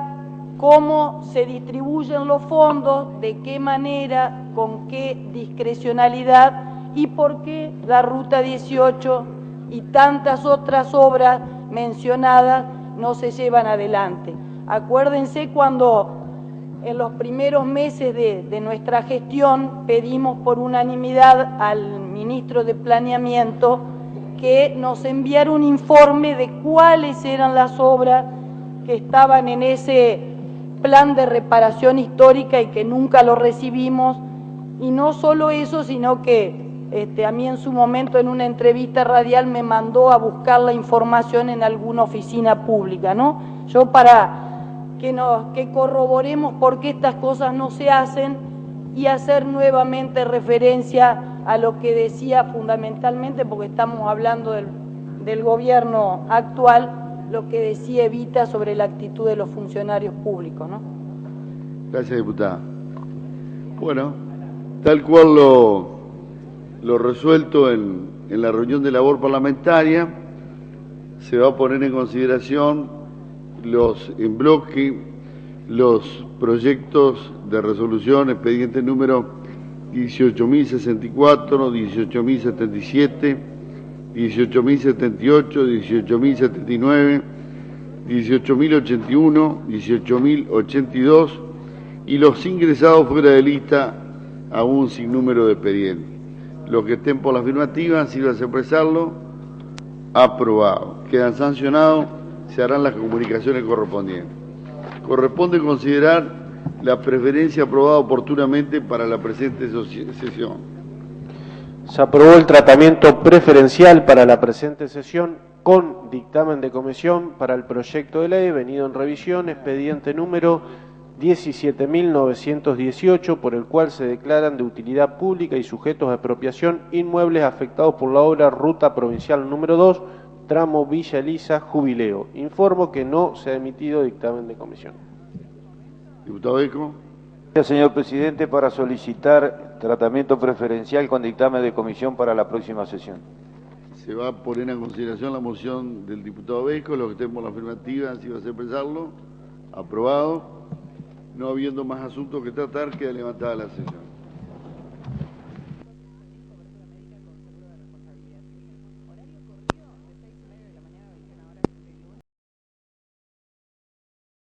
cómo se distribuyen los fondos, de qué manera, con qué discrecionalidad y por qué la Ruta 18 y tantas otras obras mencionadas no se llevan adelante. Acuérdense cuando en los primeros meses de nuestra gestión pedimos por unanimidad al ministro de Planeamiento que nos enviara un informe de cuáles eran las obras que estaban en ese plan de reparación histórica y que nunca lo recibimos. Y no solo eso, sino que a mí en su momento en una entrevista radial me mandó a buscar la información en alguna oficina pública, ¿no? Yo para que corroboremos por qué estas cosas no se hacen y hacer nuevamente referencia a lo que decía fundamentalmente, porque estamos hablando del gobierno actual, lo que decía Evita sobre la actitud de los funcionarios públicos, ¿no? Gracias, diputada. Bueno, tal cual lo resuelto en la reunión de labor parlamentaria, se va a poner en consideración en bloque los proyectos de resolución, expediente número 18.064, 18.077, 18.078, 18.079, 18.081, 18.082 y los ingresados fuera de lista a un sinnúmero de expedientes. Los que estén por la afirmativa, si vas a expresarlo, aprobado. Quedan sancionados, se harán las comunicaciones correspondientes. Corresponde considerar la preferencia aprobada oportunamente para la presente sesión. Se aprobó el tratamiento preferencial para la presente sesión con dictamen de comisión para el proyecto de ley venido en revisión, expediente número 17.918, por el cual se declaran de utilidad pública y sujetos a expropiación inmuebles afectados por la obra Ruta Provincial número 2, tramo Villa Elisa, Jubileo. Informo que no se ha emitido dictamen de comisión. Diputado Eco. Gracias, señor presidente, para solicitar tratamiento preferencial con dictamen de comisión para la próxima sesión. Se va a poner en consideración la moción del diputado Beco, los que estén por la afirmativa, si va a expresarlo, aprobado. No habiendo más asuntos que tratar, queda levantada la sesión.